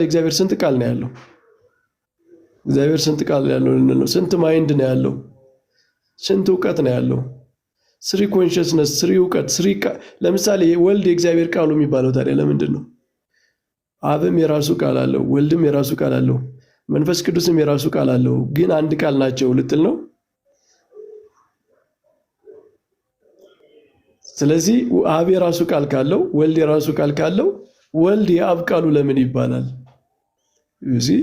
እግዚአብሔር ስንት ቃል ነው ያለው? እግዚአብሔር ስንት ቃል ያለው ነው? ስንት ማይንድ ነው ያለው? ስንት እውቀት ነው ያለው? ስሪ ኮንሽስነስ፣ ስሪ እውቀት፣ ለምሳሌ ወልድ የእግዚአብሔር ቃሉ የሚባለው ታዲያ ለምንድን ነው? አብም የራሱ ቃል አለው፣ ወልድም የራሱ ቃል አለው፣ መንፈስ ቅዱስም የራሱ ቃል አለው። ግን አንድ ቃል ናቸው ልትል ነው? ስለዚህ አብ የራሱ ቃል ካለው፣ ወልድ የራሱ ቃል ካለው፣ ወልድ የአብ ቃሉ ለምን ይባላል? እዚህ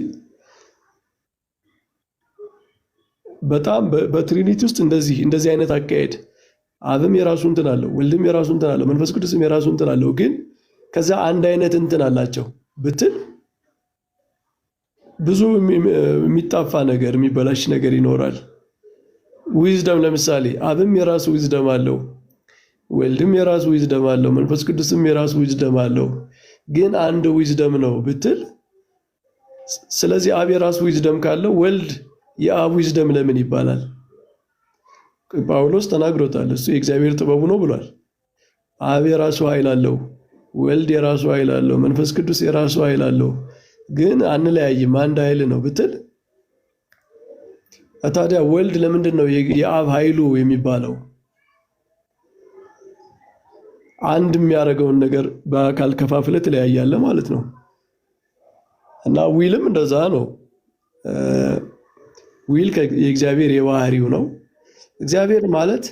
በጣም በትሪኒቲ ውስጥ እንደዚህ አይነት አካሄድ አብም የራሱ እንትን አለው፣ ወልድም የራሱ እንትን አለው፣ መንፈስ ቅዱስም የራሱ እንትን አለው። ግን ከዛ አንድ አይነት እንትን አላቸው ብትል ብዙ የሚጣፋ ነገር የሚበላሽ ነገር ይኖራል። ዊዝደም ለምሳሌ አብም የራሱ ዊዝደም አለው፣ ወልድም የራሱ ዊዝደም አለው፣ መንፈስ ቅዱስም የራሱ ዊዝደም አለው። ግን አንድ ዊዝደም ነው ብትል፣ ስለዚህ አብ የራሱ ዊዝደም ካለው ወልድ የአብ ዊዝደም ለምን ይባላል? ጳውሎስ ተናግሮታል። እሱ የእግዚአብሔር ጥበቡ ነው ብሏል። አብ የራሱ ኃይል አለው፣ ወልድ የራሱ ኃይል አለው፣ መንፈስ ቅዱስ የራሱ ኃይል አለው። ግን አንለያይም፣ አንድ ኃይል ነው ብትል፣ ታዲያ ወልድ ለምንድን ነው የአብ ኃይሉ የሚባለው? አንድ የሚያደርገውን ነገር በአካል ከፋፍለ ትለያያለ ማለት ነው። እና ዊልም እንደዛ ነው። ዊል የእግዚአብሔር የባህሪው ነው። እግዚአብሔር ማለት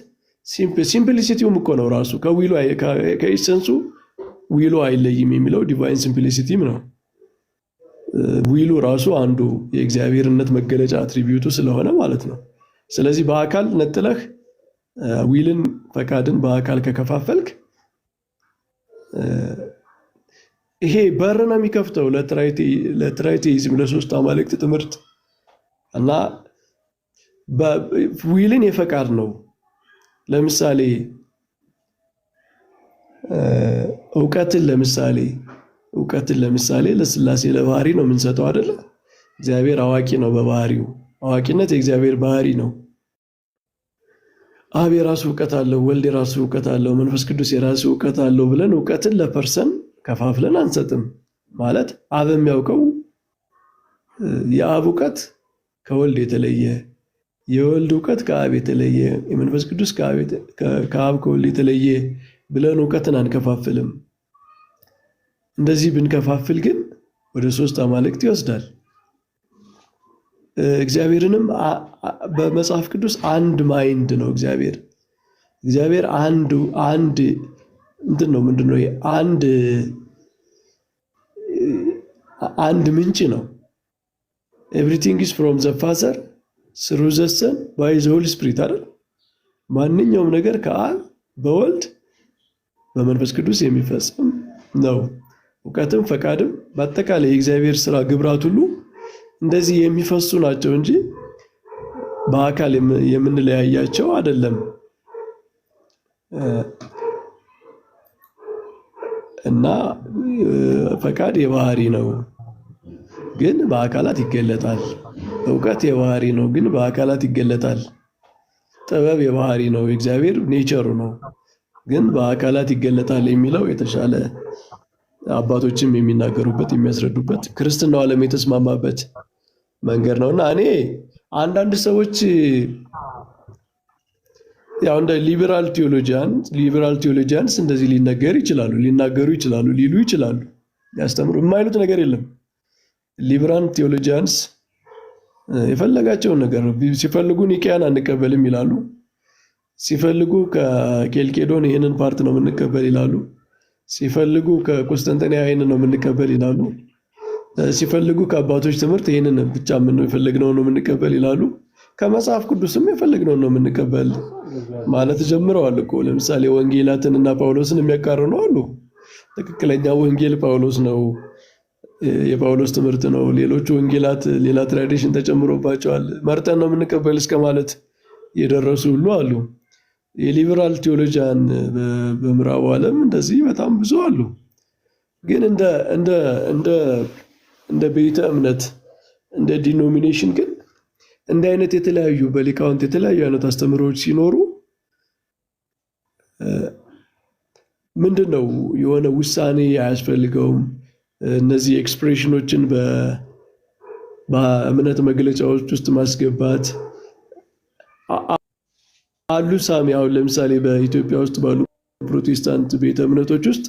ሲምፕሊሲቲውም እኮ ነው ራሱ ከዊሉ ከኢሰንሱ ዊሉ አይለይም የሚለው ዲቫይን ሲምፕሊሲቲም ነው። ዊሉ ራሱ አንዱ የእግዚአብሔርነት መገለጫ አትሪቢዩቱ ስለሆነ ማለት ነው። ስለዚህ በአካል ነጥለህ ዊልን ፈቃድን በአካል ከከፋፈልክ ይሄ በር ነው የሚከፍተው ለትራይቴይዝም፣ ለሶስት አማልክት ትምህርት እና ዊልን የፈቃድ ነው። ለምሳሌ እውቀትን ለምሳሌ ለስላሴ ለባህሪ ነው የምንሰጠው አይደለ? እግዚአብሔር አዋቂ ነው በባህሪው። አዋቂነት የእግዚአብሔር ባህሪ ነው። አብ የራሱ እውቀት አለው፣ ወልድ የራሱ እውቀት አለው፣ መንፈስ ቅዱስ የራሱ እውቀት አለው ብለን እውቀትን ለፐርሰን ከፋፍለን አንሰጥም። ማለት አብ የሚያውቀው የአብ እውቀት ከወልድ የተለየ፣ የወልድ እውቀት ከአብ የተለየ፣ የመንፈስ ቅዱስ ከአብ ከወልድ የተለየ ብለን እውቀትን አንከፋፍልም። እንደዚህ ብንከፋፍል ግን ወደ ሶስት አማልክት ይወስዳል። እግዚአብሔርንም በመጽሐፍ ቅዱስ አንድ ማይንድ ነው። እግዚአብሔር አንድ እንትን ነው። ምንድነው? አንድ ምንጭ ነው። ኤቭሪቲንግ ኢዝ ፍሮም ዘ ፋዘር ስሩ ዘ ሰን ባይ ዘ ሆሊ ስፒሪት አይደል? ማንኛውም ነገር ከአብ በወልድ በመንፈስ ቅዱስ የሚፈጸም ነው። እውቀትም ፈቃድም በአጠቃላይ የእግዚአብሔር ስራ ግብራት ሁሉ እንደዚህ የሚፈሱ ናቸው እንጂ በአካል የምንለያያቸው አይደለም። እና ፈቃድ የባህሪ ነው ግን በአካላት ይገለጣል። እውቀት የባህሪ ነው ግን በአካላት ይገለጣል። ጥበብ የባህሪ ነው፣ የእግዚአብሔር ኔቸሩ ነው ግን በአካላት ይገለጣል የሚለው የተሻለ አባቶችም የሚናገሩበት የሚያስረዱበት ክርስትናው ዓለም የተስማማበት መንገድ ነውና እኔ አንዳንድ ሰዎች ያው እንደ ሊበራል ቴዎሎጂያንስ እንደዚህ ሊናገሩ ይችላሉ ሊሉ ይችላሉ። ያስተምሩ የማይሉት ነገር የለም። ሊበራል ቴዎሎጂያንስ የፈለጋቸውን ነገር ሲፈልጉ ኒቅያን አንቀበልም ይላሉ። ሲፈልጉ ከኬልቄዶን ይህንን ፓርት ነው የምንቀበል ይላሉ። ሲፈልጉ ከቁስጥንጥንያ ይህንን ነው የምንቀበል ይላሉ። ሲፈልጉ ከአባቶች ትምህርት ይህንን ብቻ የፈለግነውን ነው የምንቀበል ይላሉ። ከመጽሐፍ ቅዱስም የፈለግነውን ነው የምንቀበል ማለት ጀምረዋል እኮ። ለምሳሌ ወንጌላትን እና ጳውሎስን የሚያቃርኑ አሉ። ትክክለኛ ወንጌል ጳውሎስ ነው፣ የጳውሎስ ትምህርት ነው። ሌሎቹ ወንጌላት ሌላ ትራዲሽን ተጨምሮባቸዋል፣ መርጠን ነው የምንቀበል እስከ ማለት የደረሱ ሁሉ አሉ። የሊበራል ቴዎሎጂያን በምዕራቡ ዓለም እንደዚህ በጣም ብዙ አሉ። ግን እንደ ቤተ እምነት እንደ ዲኖሚኔሽን ግን እንደ አይነት የተለያዩ በሊቃውንት የተለያዩ አይነት አስተምሮዎች ሲኖሩ ምንድነው የሆነ ውሳኔ አያስፈልገውም። እነዚህ ኤክስፕሬሽኖችን በእምነት መግለጫዎች ውስጥ ማስገባት አሉ። ሳሚ አሁን ለምሳሌ በኢትዮጵያ ውስጥ ባሉ ፕሮቴስታንት ቤተ እምነቶች ውስጥ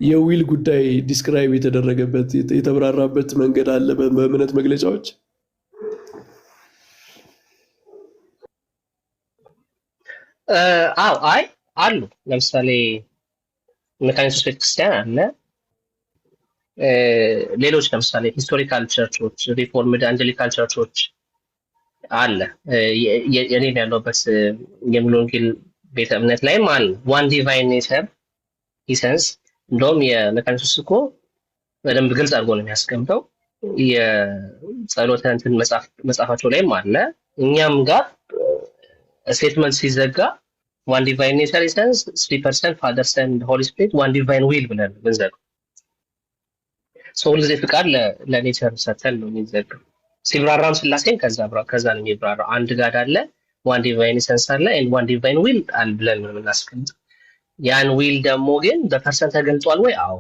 የዊል ጉዳይ ዲስክራይብ የተደረገበት የተብራራበት መንገድ አለ በእምነት መግለጫዎች። አዎ አይ አሉ። ለምሳሌ መካኒክስ ቤተክርስቲያን አለ። ሌሎች ለምሳሌ ሂስቶሪካል ቸርቾች፣ ሪፎርምድ አንጀሊካል ቸርቾች አለ። የኔም ያለውበት የሙሉ ወንጌል ቤተ እምነት ላይም አለ። ዋን ዲቫይን ኔቸር ኢሰንስ እንደውም የመካኒክስ እኮ በደንብ ግልጽ አድርጎ ነው የሚያስቀምጠው። የጸሎተ እንትን መጽሐፋቸው ላይም አለ። እኛም ጋር ስቴትመንት ሲዘጋ ዋን ዲቫይን ኔቸር ኢሰንስ 3% ፋዘር ሰን ሆሊ ስፒሪት ዋን ዲቫይን ዊል ብለን ብንዘጋው ሰው ሁልጊዜ ፍቃድ ለኔቸር ሰተን ነው የሚዘጋው። ሲብራራም ስላሴን ከዛ ነው የሚብራራው። አንድ ጋድ አለ፣ ዋን ዲቫይን ኢሰንስ አለ፣ ኤንድ ዋን ዲቫይን ዊል አለ ብለን ነው የምናስቀምጠው። ያን ዊል ደግሞ ግን በፐርሰንት ተገልጧል ወይ? አዎ።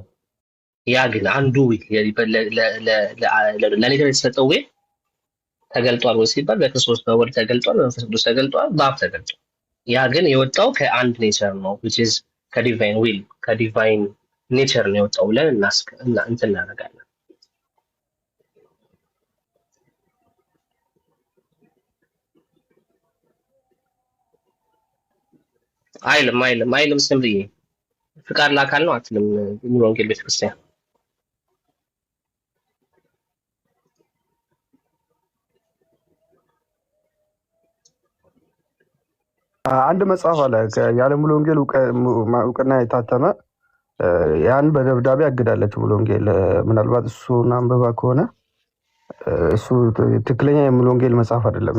ያ ግን አንዱ ዊል ለኔቸር የተሰጠው ዊል ተገልጧል ወይ ሲባል በክርስቶስ በወልድ ተገልጧል፣ በመንፈስ ቅዱስ ተገልጧል፣ በአብ ተገልጧል። ያ ግን የወጣው ከአንድ ኔቸር ነው which is ከዲቫይን ዊል ከዲቫይን ኔቸር ነው የወጣው ብለን እንትን እናደርጋለን። አይልም ስምብዬ ፍቃድ ለአካል ነው አትልም ሙሉ ወንጌል ቤተክርስቲያን። አንድ መጽሐፍ አለ ያለ ሙሉ ወንጌል እውቅና የታተመ ያን በደብዳቤ አግዳለች ሙሉ ወንጌል። ምናልባት እሱን አንብባ ከሆነ እሱ ትክክለኛ የሙሉ ወንጌል መጽሐፍ አይደለም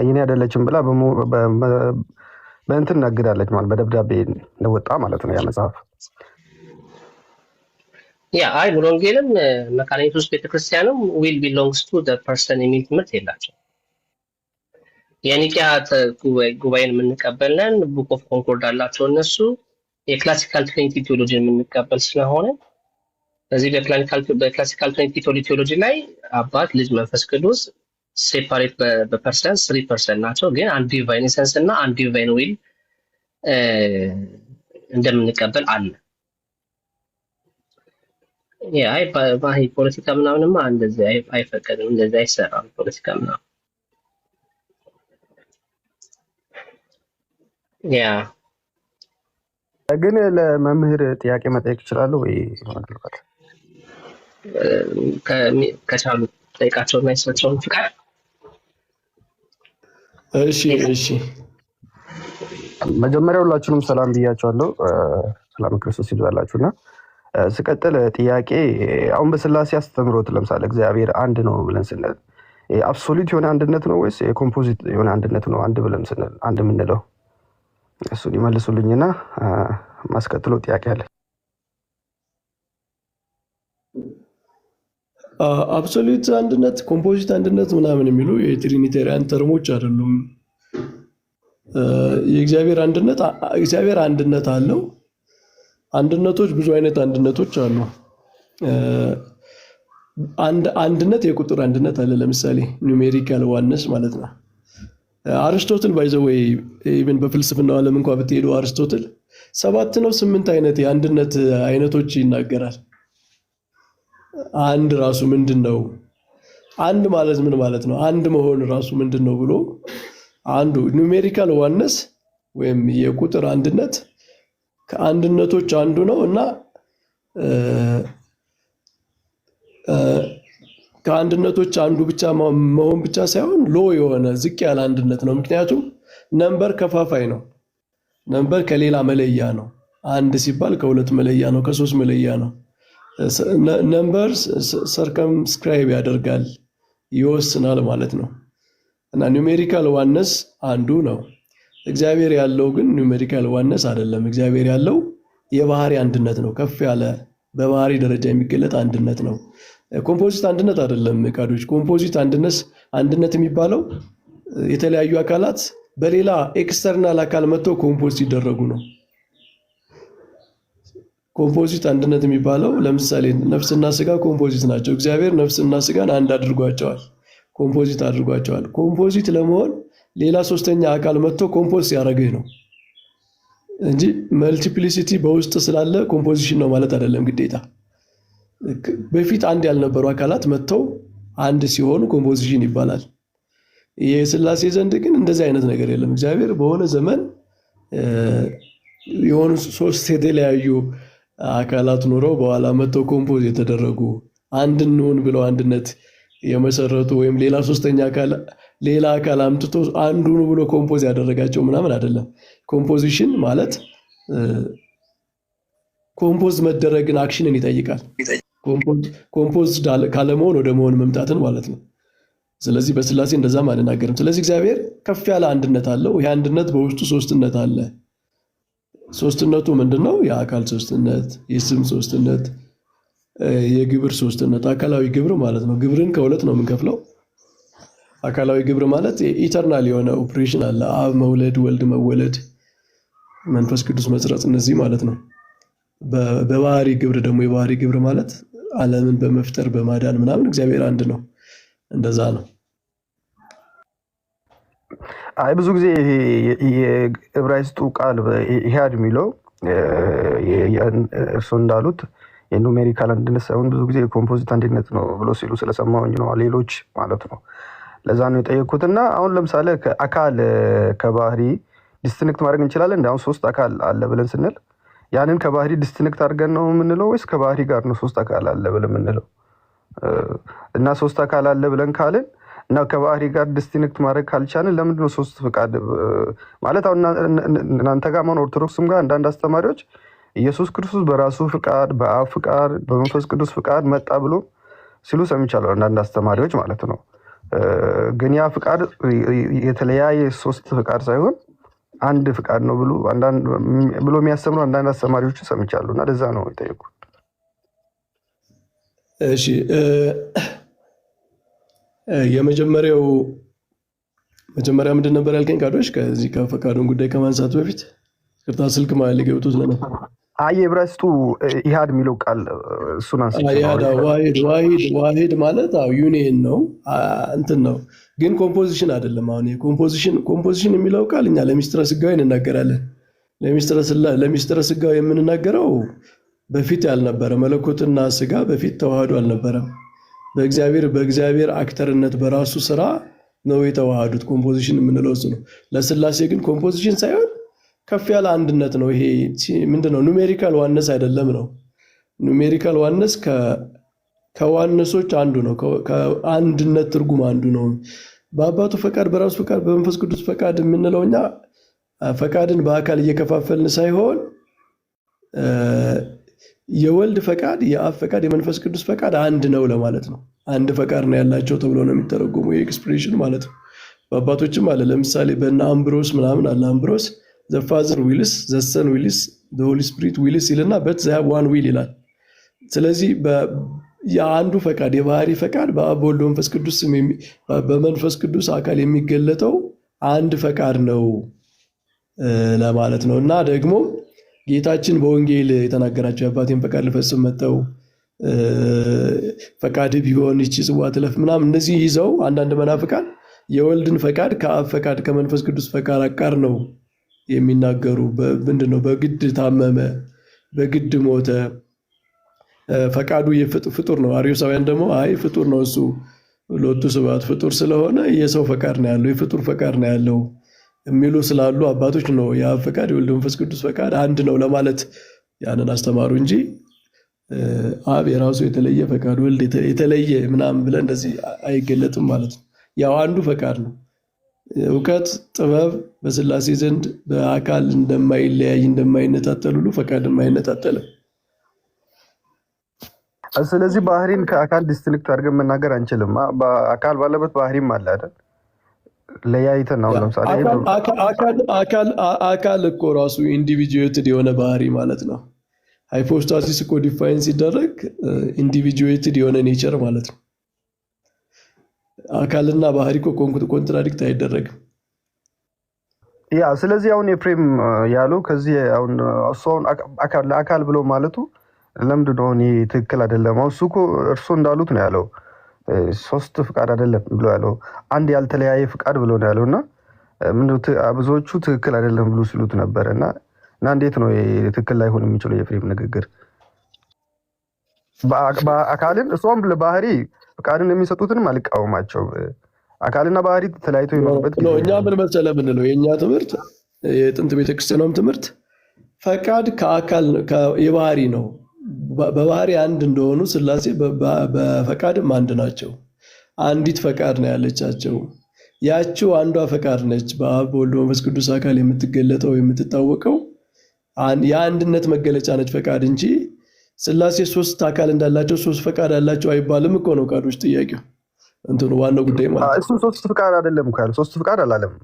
የኔ አይደለችም ብላ በእንትን እናግዳለች ማለት በደብዳቤ ለወጣ ማለት ነው ያ መጽሐፍ። ያ አይ ሙሉ ወንጌልም መካኒክስ ቤተክርስቲያንም ዊል ቢሎንግስ ቱ ዘ ፐርሰን የሚል ትምህርት የላቸው። የኒቂያ ጉባኤን የምንቀበልን ቡክ ኦፍ ኮንኮርድ አላቸው እነሱ። የክላሲካል ትሪኒቲ ቴዎሎጂ የምንቀበል ስለሆነ በዚህ በክላሲካል ትሪኒቲ ቴዎሎጂ ላይ አባት፣ ልጅ፣ መንፈስ ቅዱስ ሴፓሬት በፐርሰን 3% ናቸው። ግን አንድ ዲቫይን ኢሰንስ እና አንድ ዲቫይን ዊል እንደምንቀበል አለ። ያ አይ ፖለቲካ ምናምንማ እንደዚህ አይፈቀድም፣ እንደዚህ አይሰራም ፖለቲካ ምናምን። ያ ግን ለመምህር ጥያቄ መጠየቅ ይችላሉ ወይ? ከቻሉ ጠይቃቸውና የሰጣቸውን ፍቃድ። እሺ መጀመሪያ ሁላችሁንም ሰላም ብያቸዋለሁ። ሰላም ክርስቶስ ይብዛላችሁና ስቀጥል ጥያቄ አሁን በስላሴ አስተምሮት ለምሳሌ እግዚአብሔር አንድ ነው ብለን ስንል አብሶሉት የሆነ አንድነት ነው ወይስ የኮምፖዚት የሆነ አንድነት ነው አንድ ብለን ስንል አንድ የምንለው? እሱን ይመልሱልኝና ማስከትሎ ጥያቄ አለ። አብሶሉት አንድነት፣ ኮምፖዚት አንድነት ምናምን የሚሉ የትሪኒቴሪያን ተርሞች አይደሉም። የእግዚአብሔር አንድነት አለው። አንድነቶች ብዙ አይነት አንድነቶች አሉ። አንድነት የቁጥር አንድነት አለ። ለምሳሌ ኒውሜሪካል ዋነስ ማለት ነው። አርስቶትል ባይ ዘ ዌይ ኢቭን በፍልስፍናው ዓለም እንኳን ብትሄዱ አርስቶትል 7 ነው 8 አይነት የአንድነት አይነቶች ይናገራል። አንድ ራሱ ምንድነው? አንድ ማለት ምን ማለት ነው? አንድ መሆን ራሱ ምንድነው ብሎ አንዱ ኒውሜሪካል ዋነስ ወይም የቁጥር አንድነት ከአንድነቶች አንዱ ነው እና ከአንድነቶች አንዱ ብቻ መሆን ብቻ ሳይሆን ሎ የሆነ ዝቅ ያለ አንድነት ነው። ምክንያቱም ነምበር ከፋፋይ ነው። ነምበር ከሌላ መለያ ነው። አንድ ሲባል ከሁለት መለያ ነው፣ ከሶስት መለያ ነው። ነምበር ሰርከምስክራይብ ያደርጋል፣ ይወስናል ማለት ነው እና ኒውሜሪካል ዋነስ አንዱ ነው። እግዚአብሔር ያለው ግን ኒውሜሪካል ዋነስ አይደለም። እግዚአብሔር ያለው የባህሪ አንድነት ነው። ከፍ ያለ በባህሪ ደረጃ የሚገለጥ አንድነት ነው። ኮምፖዚት አንድነት አይደለም። ቃዶች ኮምፖዚት አንድነት የሚባለው የተለያዩ አካላት በሌላ ኤክስተርናል አካል መጥተው ኮምፖዝ ሲደረጉ ነው። ኮምፖዚት አንድነት የሚባለው ለምሳሌ ነፍስና ስጋ ኮምፖዚት ናቸው። እግዚአብሔር ነፍስና ስጋን አንድ አድርጓቸዋል፣ ኮምፖዚት አድርጓቸዋል። ኮምፖዚት ለመሆን ሌላ ሶስተኛ አካል መጥቶ ኮምፖዝ ሲያደርግህ ነው እንጂ መልቲፕሊሲቲ በውስጥ ስላለ ኮምፖዚሽን ነው ማለት አይደለም ግዴታ። በፊት አንድ ያልነበሩ አካላት መጥተው አንድ ሲሆኑ ኮምፖዚሽን ይባላል። የሥላሴ ዘንድ ግን እንደዚህ አይነት ነገር የለም። እግዚአብሔር በሆነ ዘመን የሆኑ ሶስት የተለያዩ አካላት ኖረው በኋላ መጥተው ኮምፖዝ የተደረጉ አንድ እንሁን ብለው አንድነት የመሰረቱ ወይም ሌላ ሶስተኛ አካል ሌላ አካል አምጥቶ አንዱን ብሎ ኮምፖዝ ያደረጋቸው ምናምን አይደለም። ኮምፖዚሽን ማለት ኮምፖዝ መደረግን አክሽንን ይጠይቃል። ኮምፖዝ ካለመሆን ወደ መሆን መምጣትን ማለት ነው። ስለዚህ በሥላሴ እንደዛም አንናገርም። ስለዚህ እግዚአብሔር ከፍ ያለ አንድነት አለው። ይህ አንድነት በውስጡ ሶስትነት አለ። ሶስትነቱ ምንድነው? የአካል ሶስትነት፣ የስም ሶስትነት፣ የግብር ሶስትነት። አካላዊ ግብር ማለት ነው። ግብርን ከሁለት ነው የምንከፍለው። አካላዊ ግብር ማለት ኢተርናል የሆነ ኦፕሬሽን አለ። አብ መውለድ፣ ወልድ መወለድ፣ መንፈስ ቅዱስ መስረጽ፣ እነዚህ ማለት ነው። በባህሪ ግብር ደግሞ የባህሪ ግብር ማለት ዓለምን በመፍጠር በማዳን ምናምን እግዚአብሔር አንድ ነው። እንደዛ ነው። አይ ብዙ ጊዜ የዕብራይስጡ ቃል ኢህአድ የሚለው እርሱ እንዳሉት የኑሜሪካል አንድነት ሳይሆን ብዙ ጊዜ የኮምፖዚት አንድነት ነው ብሎ ሲሉ ስለሰማሁኝ ነው። ሌሎች ማለት ነው። ለዛ ነው የጠየኩት። እና አሁን ለምሳሌ አካል ከባህሪ ዲስትንክት ማድረግ እንችላለን። እንደ አሁን ሶስት አካል አለ ብለን ስንል ያንን ከባህሪ ዲስትንክት አድርገን ነው የምንለው ወይስ ከባህሪ ጋር ነው ሶስት አካል አለ ብለን የምንለው? እና ሶስት አካል አለ ብለን ካልን እና ከባህሪ ጋር ዲስትንክት ማድረግ ካልቻልን ለምንድን ነው ሶስት ፍቃድ ማለት? አሁን እናንተ ጋር አሁን ኦርቶዶክስም ጋር አንዳንድ አስተማሪዎች ኢየሱስ ክርስቶስ በራሱ ፍቃድ፣ በአብ ፍቃድ፣ በመንፈስ ቅዱስ ፍቃድ መጣ ብሎ ሲሉ ሰምቻለሁ። አንዳንድ አስተማሪዎች ማለት ነው። ግን ያ ፍቃድ የተለያየ ሶስት ፍቃድ ሳይሆን አንድ ፍቃድ ነው ብሎ የሚያስተምሩ አንዳንድ አስተማሪዎችን ሰምቻለሁ። እና ለዛ ነው የጠየኩት። እሺ የመጀመሪያው ምንድን ነበር ያልከኝ? ካዶች ከዚህ ከፈቃዱን ጉዳይ ከማንሳት በፊት ቅርታ ስልክ ማለት ሊገብቱት ነው። የዕብራይስጡ ኢህአድ የሚለው ቃል እሱን ዋሂድ ማለት ዩኒየን ነው እንትን ነው፣ ግን ኮምፖዚሽን አይደለም። አሁን ኮምፖዚሽን የሚለው ቃል እኛ ለሚስጥረ ስጋዊ እንናገራለን። ለሚስጥረ ስጋዊ የምንናገረው በፊት ያልነበረ መለኮትና ስጋ በፊት ተዋህዶ አልነበረም። በእግዚአብሔር አክተርነት በራሱ ስራ ነው የተዋሃዱት። ኮምፖዚሽን የምንለው እሱ ነው። ለሥላሴ ግን ኮምፖዚሽን ሳይሆን ከፍ ያለ አንድነት ነው። ይሄ ምንድነው? ኑሜሪካል ዋነስ አይደለም ነው። ኑሜሪካል ዋነስ ከዋነሶች አንዱ ነው። ከአንድነት ትርጉም አንዱ ነው። በአባቱ ፈቃድ፣ በራሱ ፈቃድ፣ በመንፈስ ቅዱስ ፈቃድ የምንለው እኛ ፈቃድን በአካል እየከፋፈልን ሳይሆን የወልድ ፈቃድ፣ የአብ ፈቃድ፣ የመንፈስ ቅዱስ ፈቃድ አንድ ነው ለማለት ነው። አንድ ፈቃድ ነው ያላቸው ተብሎ ነው የሚተረጎመው የኤክስፕሬሽን ማለት ነው። በአባቶችም አለ። ለምሳሌ በእነ አምብሮስ ምናምን አለ። አምብሮስ ዘ ፋዘር ዊልስ ዘ ሰን ዊልስ ዘ ሆሊ ስፒሪት ዊልስ ይልና በት ዘ ሃቭ ዋን ዊል ይላል። ስለዚህ የአንዱ ፈቃድ የባህሪ ፈቃድ በአብ በወልድ በመንፈስ ቅዱስ በመንፈስ ቅዱስ አካል የሚገለጠው አንድ ፈቃድ ነው ለማለት ነው። እና ደግሞ ጌታችን በወንጌል የተናገራቸው የአባቴን ፈቃድ ልፈጽም መጣሁ፣ ፈቃድ ቢሆን ይህች ጽዋ ትለፍ ምናምን፣ እነዚህ ይዘው አንዳንድ መናፍቃን የወልድን ፈቃድ ከአብ ፈቃድ ከመንፈስ ቅዱስ ፈቃድ አቃር ነው የሚናገሩ። ምንድነው? በግድ ታመመ፣ በግድ ሞተ፣ ፈቃዱ ፍጡር ነው። አርዮሳውያን ደግሞ አይ ፍጡር ነው እሱ ሎቱ ስብሐት ፍጡር ስለሆነ የሰው ፈቃድ ነው ያለው፣ የፍጡር ፈቃድ ነው ያለው የሚሉ ስላሉ አባቶች ነው የአብ ፈቃድ የወልድ መንፈስ ቅዱስ ፈቃድ አንድ ነው ለማለት ያንን አስተማሩ እንጂ አብ የራሱ የተለየ ፈቃድ፣ ወልድ የተለየ ምናምን ብለን እንደዚህ አይገለጥም ማለት ነው። ያው አንዱ ፈቃድ ነው። እውቀት፣ ጥበብ በሥላሴ ዘንድ በአካል እንደማይለያይ እንደማይነጣጠል ሁሉ ፈቃድም አይነጣጠልም። ስለዚህ ባህሪን ከአካል ዲስትንክት አድርገን መናገር አንችልም። በአካል ባለበት ባህሪም አለ አይደል? ለያይተን ነው። ለምሳሌ አካል እኮ ራሱ ኢንዲቪጁዌትድ የሆነ ባህሪ ማለት ነው። ሃይፖስታሲስ እኮ ዲፋይን ሲደረግ ኢንዲቪጁዌትድ የሆነ ኔቸር ማለት ነው። አካልና ባህሪ እኮ ኮንትራዲክት አይደረግም። ያ ስለዚህ አሁን ኤፍሬም ያለው ከዚህ አሁን እሱ አሁን ለአካል ብሎ ማለቱ ለምንድን ነው እኔ ትክክል አይደለም? አሁን እሱ እኮ እርሱ እንዳሉት ነው ያለው፣ 3 ፍቃድ አይደለም ብሎ ያለው አንድ ያልተለያየ ፍቃድ ብሎ ነው ያለው እና ብዙዎቹ ትክክል አይደለም ብሎ ሲሉት ነበር እና እንዴት ነው ትክክል ላይሆን የሚችለው የኤፍሬም ንግግር? በአካልን እሷም ለባህሪ ፍቃድን የሚሰጡትንም አልቃወማቸው። አካልና ባህሪ ተለያይተው ይኖርበት ነው። እኛ ምን መሰለህ የምንለው የእኛ ትምህርት የጥንት ቤተክርስቲያኗም ትምህርት ፈቃድ ከአካል የባህሪ ነው። በባህሪ አንድ እንደሆኑ ሥላሴ በፈቃድም አንድ ናቸው። አንዲት ፈቃድ ነው ያለቻቸው። ያችው አንዷ ፈቃድ ነች በአብ በወልድ በመንፈስ ቅዱስ አካል የምትገለጠው የምትታወቀው የአንድነት መገለጫ ነች ፈቃድ እንጂ ሥላሴ 3 አካል እንዳላቸው 3 ፈቃድ አላቸው አይባልም እኮ ነው ቃሎች ጥያቄው። እንትኑ ዋናው ጉዳይ ማለት እሱ 3 ፍቃድ አይደለም እኮ ያለው 3 ፍቃድ አላለም።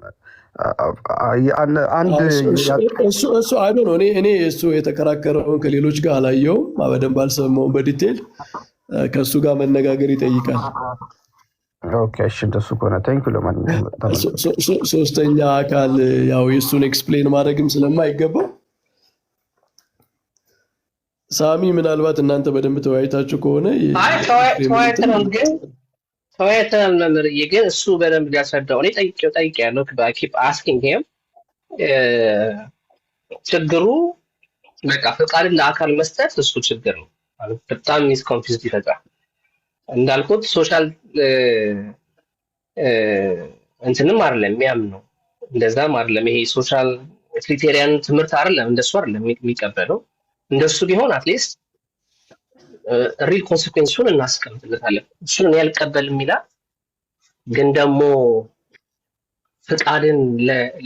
እሱ አይ ነው እኔ እሱ የተከራከረውን ከሌሎች ጋር አላየውም፣ በደንብ አልሰማውም በዲቴል ከእሱ ጋር መነጋገር ይጠይቃል። ኦኬ እሺ እንደሱ ከሆነ ታንኪዩ። ለማንኛውም ሶስተኛ አካል ያው የእሱን ኤክስፕሌን ማድረግም ስለማይገባው ሳሚ ምናልባት እናንተ በደንብ ተወያይታችሁ ከሆነ ተወያይተናል መምህርዬ፣ ግን እሱ በደንብ ሊያስረዳው እኔ ጠይቄያለሁ። ኪፕ አስኪንግ ሂም ችግሩ በቃ ፈቃድን ለአካል መስጠት እሱ ችግር ነው ማለት በጣም ሚስ ኮንፊውዝድ ይፈጥራል። እንዳልኩት ሶሻል እንትንም አይደለም የሚያምነው እንደዛም አይደለም። ይሄ ሶሻል ክሪቴሪያን ትምህርት አይደለም፣ እንደሱ አይደለም የሚቀበለው። እንደሱ ቢሆን አትሊስት ሪል ኮንሲኩዌንሱን እናስቀምጥለታለን። እሱን ያልቀበልም ይላል። ግን ደግሞ ፍቃድን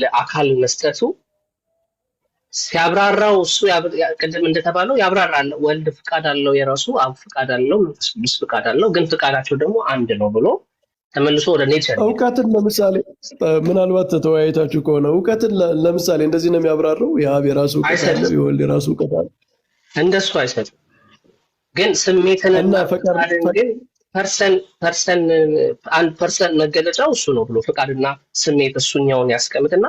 ለአካል መስጠቱ ሲያብራራው እሱ ቅድም እንደተባለው ያብራራል። ወልድ ፍቃድ አለው የራሱ፣ አብ ፍቃድ አለው፣ መንፈስ ቅዱስ ፍቃድ አለው። ግን ፍቃዳቸው ደግሞ አንድ ነው ብሎ ተመልሶ ወደ ኔቸር እውቀትን ለምሳሌ ምናልባት ተወያይታችሁ ከሆነ እውቀትን ለምሳሌ እንደዚህ ነው የሚያብራራው። የአብ የራሱ እውቀት አለው፣ የወልድ የራሱ እውቀት አለው። እንደሱ አይሰጥም። ግን ስሜትን እና ፍቃድን ግን አንድ ፐርሰን መገለጫው እሱ ነው ብሎ ፍቃድና ስሜት እሱኛውን ያስቀምጥና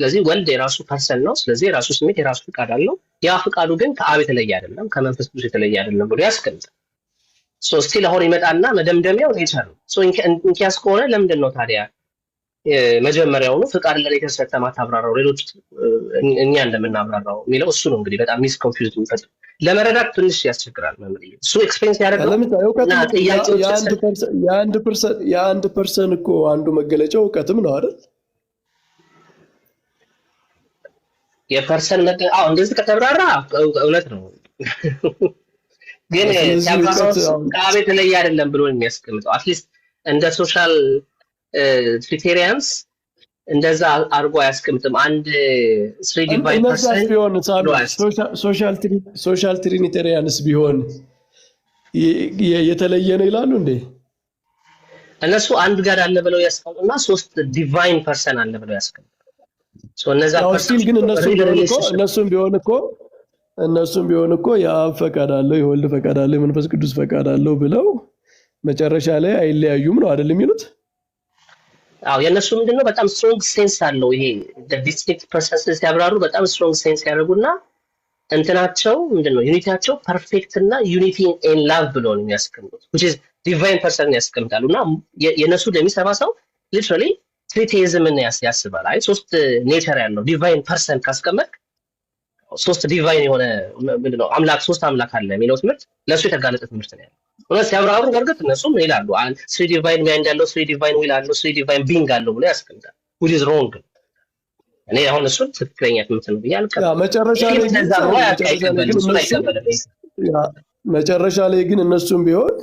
ስለዚህ ወልድ የራሱ ፐርሰን ነው፣ ስለዚህ የራሱ ስሜት የራሱ ፍቃድ አለው። ያ ፍቃዱ ግን ከአብ የተለየ አይደለም፣ ከመንፈስ ቅዱስ የተለየ አይደለም ብሎ ያስቀምጣል። ስቲል አሁን ይመጣና መደምደሚያው ኔቸር ነው። እንኪያስ ከሆነ ለምንድን ነው ታዲያ መጀመሪያውኑ ፍቃድ ለኔቸር ሰጥተህ ማታብራራው ሌሎች እኛ እንደምናብራራው የሚለው እሱ ነው። እንግዲህ በጣም ሚስ ኮንፊውዝድ የሚፈጥር ለመረዳት ትንሽ ያስቸግራል። መምህር እሱ ኤክስፔሪንስ ያደረገው የአንድ ፐርሰን እኮ አንዱ መገለጫው እውቀትም ነው አይደል? የፐርሰን እንደዚህ ከተብራራ እውነት ነው። ግን ሲያብራራው ከአብ የተለየ አይደለም ብሎ የሚያስቀምጠው አትሊስት እንደ ሶሻል ክሪቴሪያንስ እንደዛ አድርጎ አያስቀምጥም። አንድ ስሪ ዲቫይን ፐርሰን ቢሆን ሶሻል ትሪኒቴሪያንስ ቢሆን የተለየ ነው ይላሉ እንዴ? እነሱ አንድ ጋር አለ ብለው ያስቀምጡና 3 ዲቫይን ፐርሰን አለ ብለው ያስቀምጡ። እነዛ ፐርሰን ግን እነሱም ቢሆን እኮ የአብ ፈቃድ አለው፣ የወልድ ፈቃድ አለው፣ የመንፈስ ቅዱስ ፈቃድ አለው ብለው መጨረሻ ላይ አይለያዩም ነው አይደል የሚሉት? አዎ የነሱ ምንድነው በጣም ስትሮንግ ሴንስ አለው። ይሄ ዲስቲንክት ፐርሰንስ ሲያብራሩ በጣም ስትሮንግ ሴንስ ያደርጉና እንትናቸው ምንድነው ዩኒቲያቸው ፐርፌክት እና ዩኒቲ ኢን ላቭ ብሎ ነው የሚያስቀምጡት which is ዲቫይን ፐርሰን ያስቀምጣሉና የነሱ ለሚሰማ ሰው ሊትራሊ ትሪቴዝምን ያስባል። አይ 3 ኔቸር ያለው ዲቫይን ፐርሰን ካስቀመጥ 3 ዲቫይን የሆነ ምንድነው አምላክ 3 አምላክ አለ የሚለው ትምህርት ለሱ የተጋለጠ ትምህርት ነው ያለው። ወላሂ ሲያብራሩ በርግጥ እነሱም ይላሉ 3 ዲቫይን ማይንድ ያለው 3 ዲቫይን ዊል አለው 3 ዲቫይን ቢንግ አለው ብሎ ያስቀምጣል which is wrong። እኔ አሁን እሱ ትክክለኛ ትምህርት ነው ብያለሁ። መጨረሻ ላይ ግን እነሱም ቢሆን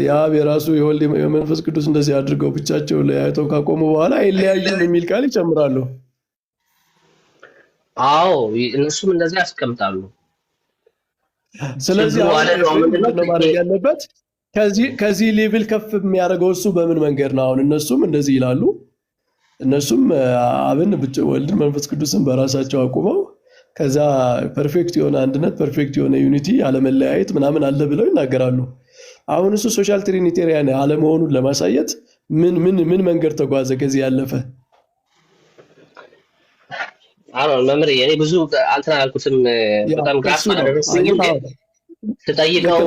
የአብ የራሱ የወልድ የመንፈስ ቅዱስ እንደዚህ አድርገው ብቻቸው ለያይተው ካቆሙ በኋላ አይለያዩም የሚል ቃል ይጨምራሉ። አዎ እነሱም እንደዚህ ያስቀምጣሉ። ስለዚህ ማድረግ ያለበት ከዚህ ሌቭል ከፍ የሚያደርገው እሱ በምን መንገድ ነው? አሁን እነሱም እንደዚህ ይላሉ። እነሱም አብን ወልድን መንፈስ ቅዱስን በራሳቸው አቁመው ከዛ ፐርፌክት የሆነ አንድነት ፐርፌክት የሆነ ዩኒቲ አለመለያየት ምናምን አለ ብለው ይናገራሉ። አሁን እሱ ሶሻል ትሪኒቴሪያን አለመሆኑን ለማሳየት ምን መንገድ ተጓዘ ከዚህ ያለፈ? አሁን መምህር እኔ ብዙ አንተን አልኩትም በጣም ግራፍ አላደረስኝም ግን ተጠይቀው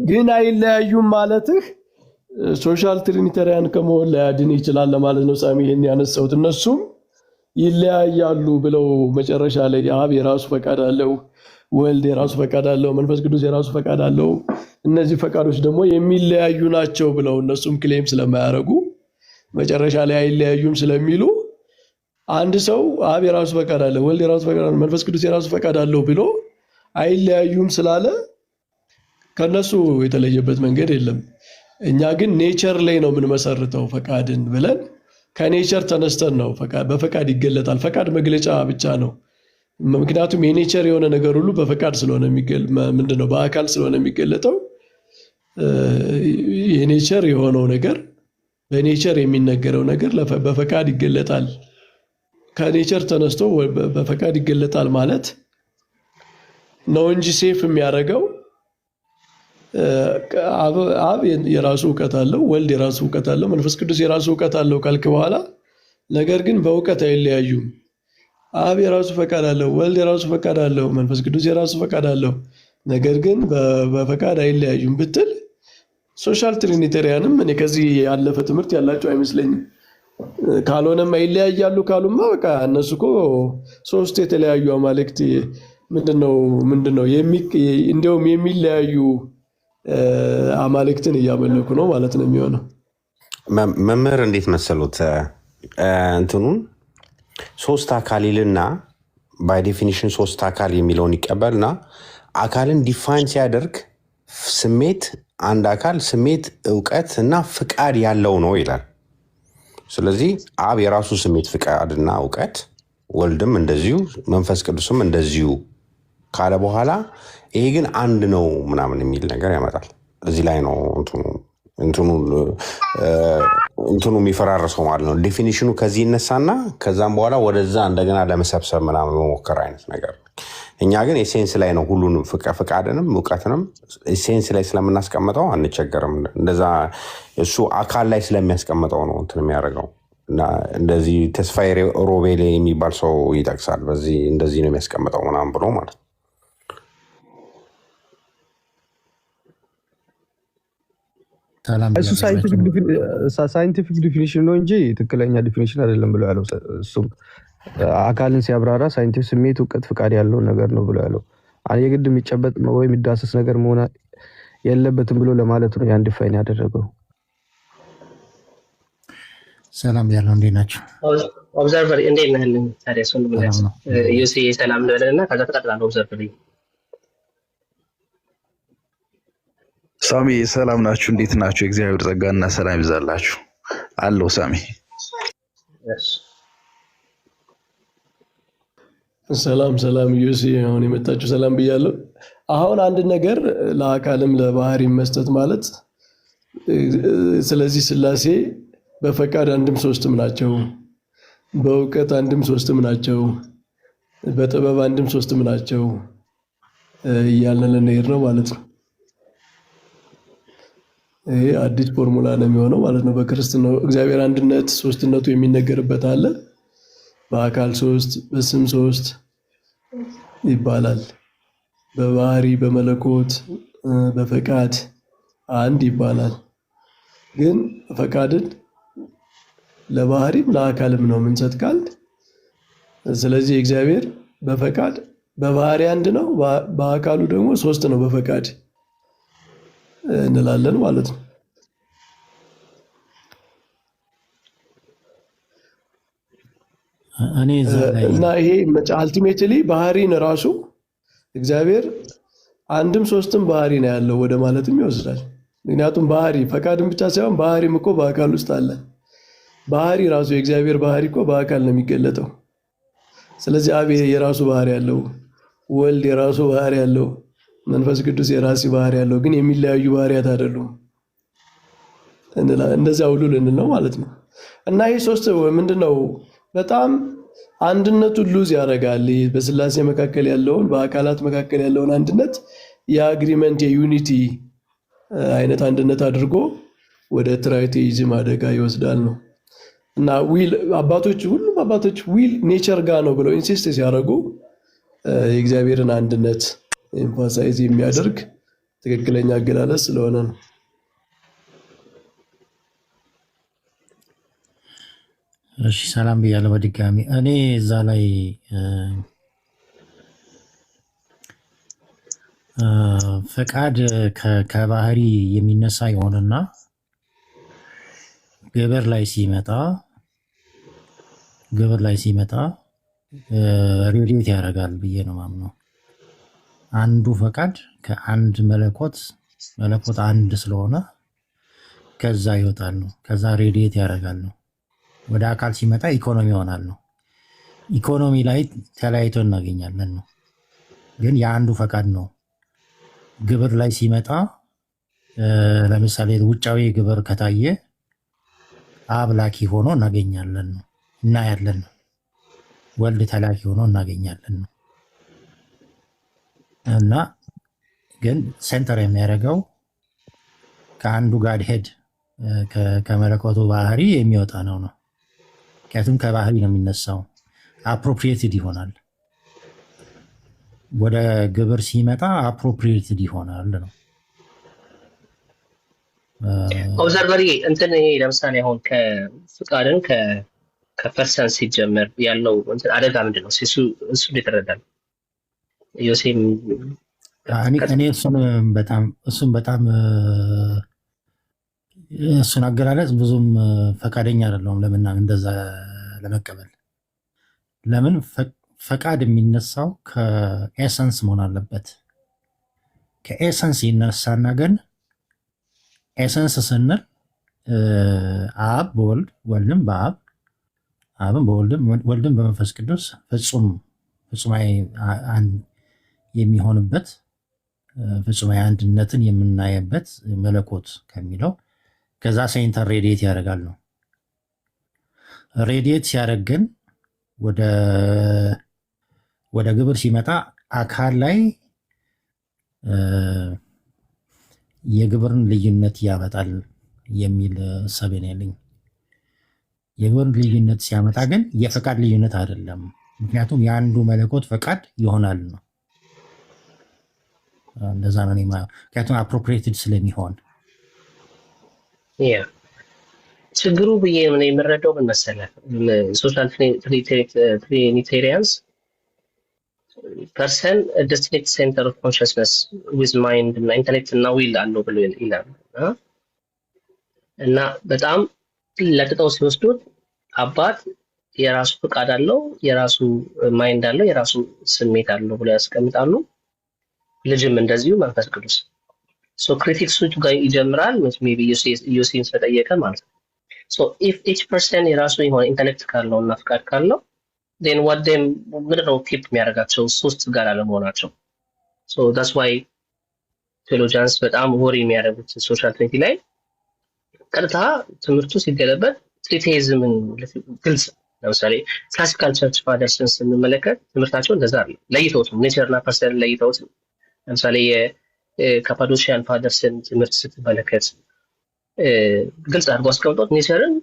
ግን አይለያዩም ማለትህ ሶሻል ትሪኒተሪያን ከመሆን ሊያድን ይችላል ለማለት ነው። ሳሚ ይሄን ያነሳሁት እነሱም ይለያያሉ ብለው መጨረሻ ላይ አብ የራሱ ፈቃድ አለው፣ ወልድ የራሱ ፈቃድ አለው፣ መንፈስ ቅዱስ የራሱ ፈቃድ አለው፣ እነዚህ ፈቃዶች ደግሞ የሚለያዩ ናቸው ብለው እነሱም ክሌም ስለማያደርጉ መጨረሻ ላይ አይለያዩም ስለሚሉ አንድ ሰው አብ የራሱ ፈቃድ አለው፣ ወልድ የራሱ ፈቃድ አለው፣ መንፈስ ቅዱስ የራሱ ፈቃድ አለው ብሎ አይለያዩም ስላለ ከነሱ የተለየበት መንገድ የለም። እኛ ግን ኔቸር ላይ ነው የምንመሰርተው ፈቃድን ብለን ከኔቸር ተነስተን ነው በፈቃድ ይገለጣል። ፈቃድ መግለጫ ብቻ ነው። ምክንያቱም የኔቸር የሆነ ነገር ሁሉ በፈቃድ ስለሆነ ምንድነው በአካል ስለሆነ የሚገለጠው የኔቸር የሆነው ነገር በኔቸር የሚነገረው ነገር በፈቃድ ይገለጣል። ከኔቸር ተነስቶ በፈቃድ ይገለጣል ማለት ነው እንጂ ሴፍ የሚያደርገው አብ የራሱ እውቀት አለው፣ ወልድ የራሱ እውቀት አለው፣ መንፈስ ቅዱስ የራሱ እውቀት አለው ካልክ በኋላ ነገር ግን በእውቀት አይለያዩም። አብ የራሱ ፈቃድ አለው፣ ወልድ የራሱ ፈቃድ አለው፣ መንፈስ ቅዱስ የራሱ ፈቃድ አለው፣ ነገር ግን በፈቃድ አይለያዩም ብትል ሶሻል ትሪኒተሪያንም እኔ ከዚህ ያለፈ ትምህርት ያላቸው አይመስለኝም። ካልሆነም አይለያያሉ ካሉማ በቃ እነሱ እኮ ሶስት የተለያዩ አማልክት ምንድነው እንዲያውም የሚለያዩ አማልክትን እያመለኩ ነው ማለት ነው የሚሆነው። መምህር እንዴት መሰሉት እንትኑን ሶስት አካል ይልና ባይ ዴፊኒሽን ሶስት አካል የሚለውን ይቀበልና አካልን ዲፋይን ሲያደርግ ስሜት አንድ አካል ስሜት፣ እውቀት እና ፍቃድ ያለው ነው ይላል። ስለዚህ አብ የራሱ ስሜት፣ ፍቃድና እውቀት፣ ወልድም እንደዚሁ፣ መንፈስ ቅዱስም እንደዚሁ ካለ በኋላ ይሄ ግን አንድ ነው ምናምን የሚል ነገር ያመጣል። እዚህ ላይ ነው እንትኑ የሚፈራረሰው ማለት ነው። ዴፊኒሽኑ ከዚህ ይነሳና ከዛም በኋላ ወደዛ እንደገና ለመሰብሰብ ምናምን መሞከር አይነት ነገር። እኛ ግን ኤሴንስ ላይ ነው ሁሉንም ፍቃድንም እውቀትንም ኤሴንስ ላይ ስለምናስቀምጠው አንቸገርም። እንደዛ እሱ አካል ላይ ስለሚያስቀምጠው ነው እንትን የሚያደርገው። እና እንደዚህ ተስፋዬ ሮቤሌ የሚባል ሰው ይጠቅሳል። በዚህ እንደዚህ ነው የሚያስቀምጠው ምናምን ብሎ ማለት ነው። እሱ ሳይንቲፊክ ዲፊኒሽን ነው እንጂ ትክክለኛ ዲፊኒሽን አይደለም ብሎ ያለው። እሱም አካልን ሲያብራራ ሳይንቲፊክ ስሜት፣ እውቀት፣ ፍቃድ ያለው ነገር ነው ብሎ ያለው። የግድ የሚጨበጥ ወይ የሚዳሰስ ነገር መሆን የለበትም ብሎ ለማለት ነው ያን ዲፋይን ያደረገው። ሰላም ያለው እንዴት ናቸው? ኦብዘርቨር እንዴት ነህ? ታዲያ እሱን ብለህ ዩሲ ሰላም ልበልና ከዛ ተቀጥላለህ። ኦብዘርቨር ሳሚ ሰላም ናችሁ? እንዴት ናችሁ? እግዚአብሔር ጸጋና ሰላም ይብዛላችሁ። አለው ሳሚ ሰላም ዩሲ አሁን የመጣችሁ ሰላም ብያለሁ። አሁን አንድ ነገር ለአካልም ለባህሪ መስጠት ማለት ስለዚህ ስላሴ በፈቃድ አንድም ሶስትም ናቸው፣ በእውቀት አንድም ሶስትም ናቸው፣ በጥበብ አንድም ሶስትም ናቸው እያልን ልንሄድ ነው ማለት ነው። ይሄ አዲስ ፎርሙላ ነው የሚሆነው ማለት ነው። በክርስትናው እግዚአብሔር አንድነት ሶስትነቱ የሚነገርበት አለ። በአካል ሶስት፣ በስም ሶስት ይባላል። በባህሪ በመለኮት በፈቃድ አንድ ይባላል። ግን ፈቃድን ለባህሪም ለአካልም ነው የምንሰጥ ቃል። ስለዚህ እግዚአብሔር በፈቃድ በባህሪ አንድ ነው፣ በአካሉ ደግሞ ሶስት ነው በፈቃድ እንላለን ማለት ነው። እና ይሄ አልቲሜትሊ ባህሪን ራሱ እግዚአብሔር አንድም ሶስትም ባህሪ ነው ያለው ወደ ማለትም ይወስዳል። ምክንያቱም ባህሪ ፈቃድም ብቻ ሳይሆን ባህሪም እኮ በአካል ውስጥ አለ። ባህሪ ራሱ የእግዚአብሔር ባህሪ እኮ በአካል ነው የሚገለጠው። ስለዚህ አብ የራሱ ባህሪ ያለው፣ ወልድ የራሱ ባህሪ ያለው፣ መንፈስ ቅዱስ የራሱ ባህሪ ያለው፣ ግን የሚለያዩ ባህሪያት አይደሉም። እንደዚያ ሁሉ ልንል ነው ማለት ነው። እና ይህ ሶስት ምንድነው በጣም አንድነቱን ሉዝ ያደርጋል። በስላሴ መካከል ያለውን በአካላት መካከል ያለውን አንድነት የአግሪመንት የዩኒቲ አይነት አንድነት አድርጎ ወደ ትራይቴይዝም አደጋ ይወስዳል ነው። እና አባቶች ሁሉም አባቶች ዊል ኔቸር ጋር ነው ብለው ኢንሲስት ሲያደርጉ የእግዚአብሔርን አንድነት ኤምፋሳይዝ የሚያደርግ ትክክለኛ አገላለጽ ስለሆነ ነው። እሺ ሰላም ብያለሁ በድጋሚ። እኔ እዛ ላይ ፈቃድ ከባህሪ የሚነሳ የሆነና ግብር ላይ ሲመጣ ሪሌት ያደርጋል ብዬ ነው ማምነው። አንዱ ፈቃድ ከአንድ መለኮት አንድ ስለሆነ ከዛ ይወጣል ነው፣ ከዛ ሬዲየት ያደርጋል ነው። ወደ አካል ሲመጣ ኢኮኖሚ ይሆናል ነው። ኢኮኖሚ ላይ ተለያይቶ እናገኛለን ነው። ግን የአንዱ ፈቃድ ነው። ግብር ላይ ሲመጣ ለምሳሌ ውጫዊ ግብር ከታየ አብ ላኪ ሆኖ እናገኛለን ነው፣ እናያለን ነው። ወልድ ተላኪ ሆኖ እናገኛለን ነው። እና ግን ሴንተር የሚያደርገው ከአንዱ ጋድ ሄድ ከመለኮቱ ባህሪ የሚወጣ ነው ነው። ምክንያቱም ከባህሪ ነው የሚነሳው፣ አፕሮፕሪየትድ ይሆናል። ወደ ግብር ሲመጣ አፕሮፕሪየትድ ይሆናል ነው። ኦብዘርቨሪ እንትን ይሄ ለምሳሌ አሁን ከፍቃድን ከፐርሰን ሲጀመር ያለው እንትን አደጋ ምንድን ነው? እሱ ይተረዳል። ዮሴም እኔ እሱን አገላለጽ ብዙም ፈቃደኛ አይደለሁም። ለምን እንደዛ ለመቀበል ለምን ፈቃድ የሚነሳው ከኤሰንስ መሆን አለበት። ከኤሰንስ ይነሳና ግን ኤሰንስ ስንል አብ በወልድ ወልድም በአብ አብም በወልድም ወልድም በመንፈስ ቅዱስ ፍጹማዊ የሚሆንበት ፍጹማዊ አንድነትን የምናየበት መለኮት ከሚለው ከዛ ሴንተር ሬዲየት ያደርጋል ነው። ሬዲየት ሲያደርግ ግን ወደ ግብር ሲመጣ አካል ላይ የግብርን ልዩነት ያመጣል የሚል እሳቤ ነው ያለኝ። የግብርን ልዩነት ሲያመጣ ግን የፈቃድ ልዩነት አይደለም። ምክንያቱም የአንዱ መለኮት ፈቃድ ይሆናል ነው። እንደዛ ነው የማየው። ምክንያቱም አፕሮፕሪየትድ ስለሚሆን ችግሩ ብዬ ምን የምረዳው ምን መሰለህ፣ ሶሻል ትሪኒቴሪያንስ ፐርሰን ዲስቲንክት ሴንተር ኦፍ ኮንሽስነስ ዊዝ ማይንድ እና ኢንተሌክት እና ዊል አለው ብሎ ይላል እና በጣም ለጥጠው ሲወስዱት አባት የራሱ ፍቃድ አለው፣ የራሱ ማይንድ አለው፣ የራሱ ስሜት አለው ብሎ ያስቀምጣሉ። ልጅም እንደዚሁ መንፈስ ቅዱስ ሶ ክሪቲክሱ ጋር ይጀምራል። ሜቢ ዮሴን ስለጠየቀ ማለት ነው። ሶ ኢፍ ኢች ፐርሰን የራሱ የሆነ ኢንተሌክት ካለው እና ፍቃድ ካለው then what them ምንድነው ኪፕ የሚያደርጋቸው ሶስት ጋር አለመሆናቸው። ሶ that's why ቴዎሎጂያንስ በጣም ወሪ የሚያደርጉት ሶሻል ትሪኒቲ ላይ ቀጥታ ትምህርቱ ሲገለበት ትሪቴይዝምን ግልጽ። ለምሳሌ ክላሲካል ቸርች ፋደርስን ስንመለከት ትምህርታቸው እንደዛ ነው። ለይተውት ኔቸርና ፐርሰን ለይተውት። ለምሳሌ የካፓዶሺያን ፋደርስን ትምህርት ስትመለከት ግልጽ አድርጎ አስቀምጦት ኔቸርን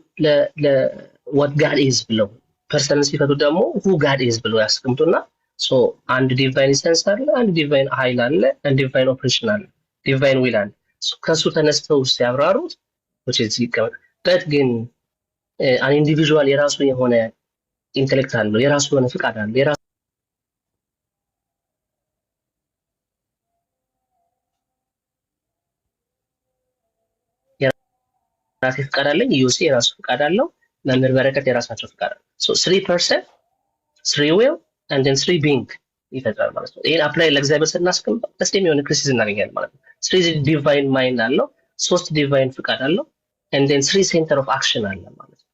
ለዋት ጋድ ኢዝ ብለው ፐርሰንን ሲፈቱ ደግሞ ሁ ጋድ ኢዝ ብለው ያስቀምጡና ሶ አንድ ዲቫይን ኢሰንስ አለ፣ አንድ ዲቫይን ኃይል አለ፣ አንድ ዲቫይን ኦፕሬሽን አለ፣ ዲቫይን ዊል አለ። ከሱ ተነስተው ሲያብራሩት which is በት ግን አን ኢንዲቪጁዋል የራሱ የሆነ ኢንተሌክት አለው፣ የራሱ የሆነ ፍቃድ አለው፣ የራሱ ፍቃድ አለኝ። ዩሲ የራሱ ፍቃድ አለው፣ መምህር በረከት የራሳቸው ፍቃድ አለው። ሶ 3% 3 will and then 3 being ይፈጥራል ማለት ነው። ይሄን አፕላይ ለእግዚአብሔር ስናስቀምጠው ደስም የሆነ ክሪሲዝ እናገኛለን ማለት ነው። 3 ዲቫይን ማይንድ አለው፣ 3 ዲቫይን ፍቃድ አለው and then 3 center of action አለ ማለት ነው።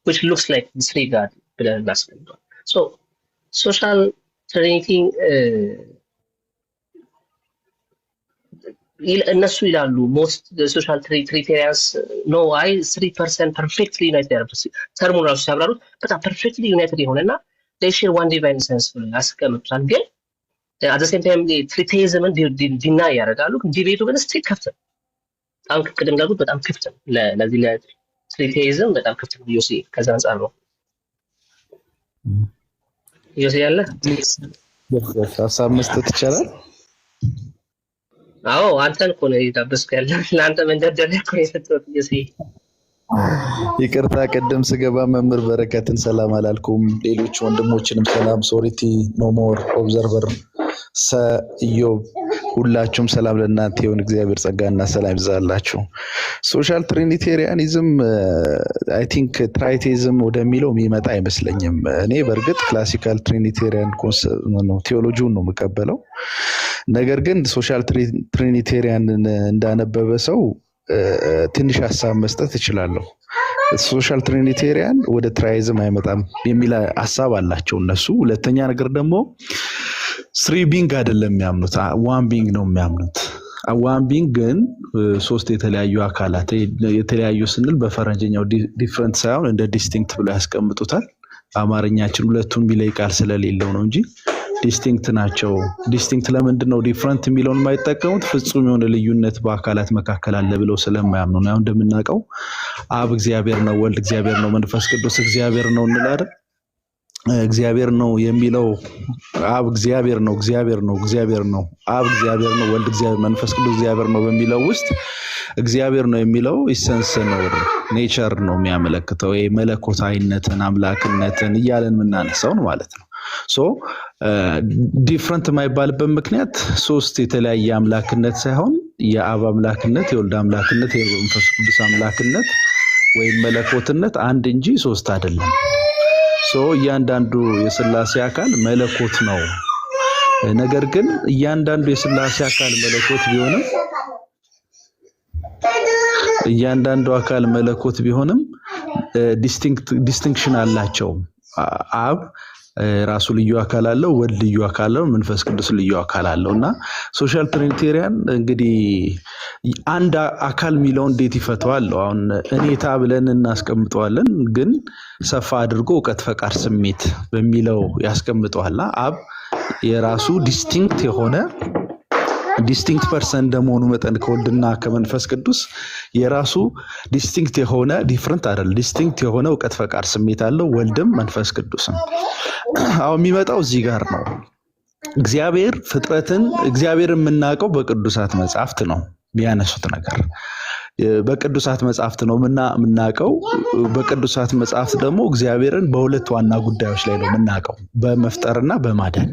which looks like the 3 God ብለን እናስቀምጠዋል። so social trinity እነሱ ይላሉ most the social trinitarians no I 3% perfectly united are ተርሙን ራሱ ሲያብራሩት በጣም perfectly united የሆነና they share one divine essence ብለው ያስቀምጡታል። ግን at the same time ትሪቴይዝምን ዲናይ ያደርጋሉ። ዲቤቱ ግን ስትሪት ከፍት በጣም ቅድም እንዳልኩት በጣም ክፍት ነው። ለዚህ ለትሪቴይዝም በጣም ክፍት ነው። ዩሲ ከዛ አንፃር ነው ዮሴ ያለ ሀሳብ መስጠት ይቻላል? አዎ አንተን እኮ ነው የጋበዝኩ ያለው ለአንተ መንደርደሪያ እኮ ነው የሰጠሁት ዮሴ። ይቅርታ ቅድም ስገባ መምህር በረከትን ሰላም አላልኩም። ሌሎች ወንድሞችንም ሰላም፣ ሶሪቲ ኖሞር ኦብዘርቨር ሰኢዮብ ሁላችሁም ሰላም ለእናንተ ይሁን። እግዚአብሔር ጸጋና ሰላም ይብዛላችሁ። ሶሻል ትሪኒቴሪያኒዝም አይ ቲንክ ትራይቴዝም ወደሚለው የሚመጣ አይመስለኝም። እኔ በእርግጥ ክላሲካል ትሪኒቴሪያን ቴዎሎጂውን ነው የምቀበለው። ነገር ግን ሶሻል ትሪኒቴሪያን እንዳነበበ ሰው ትንሽ ሀሳብ መስጠት እችላለሁ። ሶሻል ትሪኒቴሪያን ወደ ትራይዝም አይመጣም የሚል ሀሳብ አላቸው እነሱ። ሁለተኛ ነገር ደግሞ ስሪ ቢንግ አይደለም የሚያምኑት፣ ዋን ቢንግ ነው የሚያምኑት። ዋን ቢንግ ግን ሶስት የተለያዩ አካላት፣ የተለያዩ ስንል በፈረንጅኛው ዲፍረንት ሳይሆን እንደ ዲስቲንክት ብለው ያስቀምጡታል። አማርኛችን ሁለቱን የሚለይ ቃል ስለሌለው ነው እንጂ ዲስቲንክት ናቸው። ዲስቲንክት ለምንድን ነው ዲፍረንት የሚለውን የማይጠቀሙት? ፍጹም የሆነ ልዩነት በአካላት መካከል አለ ብለው ስለማያምኑ ነው። እንደምናውቀው አብ እግዚአብሔር ነው፣ ወልድ እግዚአብሔር ነው፣ መንፈስ ቅዱስ እግዚአብሔር ነው እንላለን። እግዚአብሔር ነው የሚለው አብ እግዚአብሔር ነው፣ እግዚአብሔር ነው፣ እግዚአብሔር ነው፣ አብ እግዚአብሔር ነው፣ ወልድ እግዚአብሔር፣ መንፈስ ቅዱስ እግዚአብሔር ነው በሚለው ውስጥ እግዚአብሔር ነው የሚለው ኢሰንስ ነው፣ ኔቸር ነው የሚያመለክተው፣ መለኮታዊነትን፣ አምላክነትን እያለን የምናነሳውን ማለት ነው። ሶ ዲፍረንት የማይባልበት ምክንያት ሶስት የተለያየ አምላክነት ሳይሆን የአብ አምላክነት፣ የወልድ አምላክነት፣ የመንፈስ ቅዱስ አምላክነት ወይም መለኮትነት አንድ እንጂ ሶስት አይደለም። ሶ እያንዳንዱ የሥላሴ አካል መለኮት ነው። ነገር ግን እያንዳንዱ የሥላሴ አካል መለኮት ቢሆንም ዲስቲንክሽን አላቸው። አብ ራሱ ልዩ አካል አለው፣ ወልድ ልዩ አካል አለው፣ መንፈስ ቅዱስ ልዩ አካል አለው እና ሶሻል ትሪኒቴሪያን እንግዲህ አንድ አካል የሚለው እንዴት ይፈተዋል? አሁን እኔታ ብለን እናስቀምጠዋለን፣ ግን ሰፋ አድርጎ እውቀት፣ ፈቃድ፣ ስሜት በሚለው ያስቀምጠዋል። አብ የራሱ ዲስቲንክት ፐርሰን እንደመሆኑ መጠን ከወልድና ከመንፈስ ቅዱስ የራሱ ዲስቲንክት የሆነ ዲፍረንት አይደል፣ ዲስቲንክት የሆነ እውቀት፣ ፈቃድ፣ ስሜት አለው። ወልድም መንፈስ ቅዱስም አሁን የሚመጣው እዚህ ጋር ነው። እግዚአብሔር የምናውቀው በቅዱሳት መጽሐፍት ነው። የሚያነሱት ነገር በቅዱሳት መጽሐፍት ነው የምናውቀው። በቅዱሳት መጽሐፍት ደግሞ እግዚአብሔርን በሁለት ዋና ጉዳዮች ላይ ነው የምናውቀው፣ በመፍጠርና በማዳን።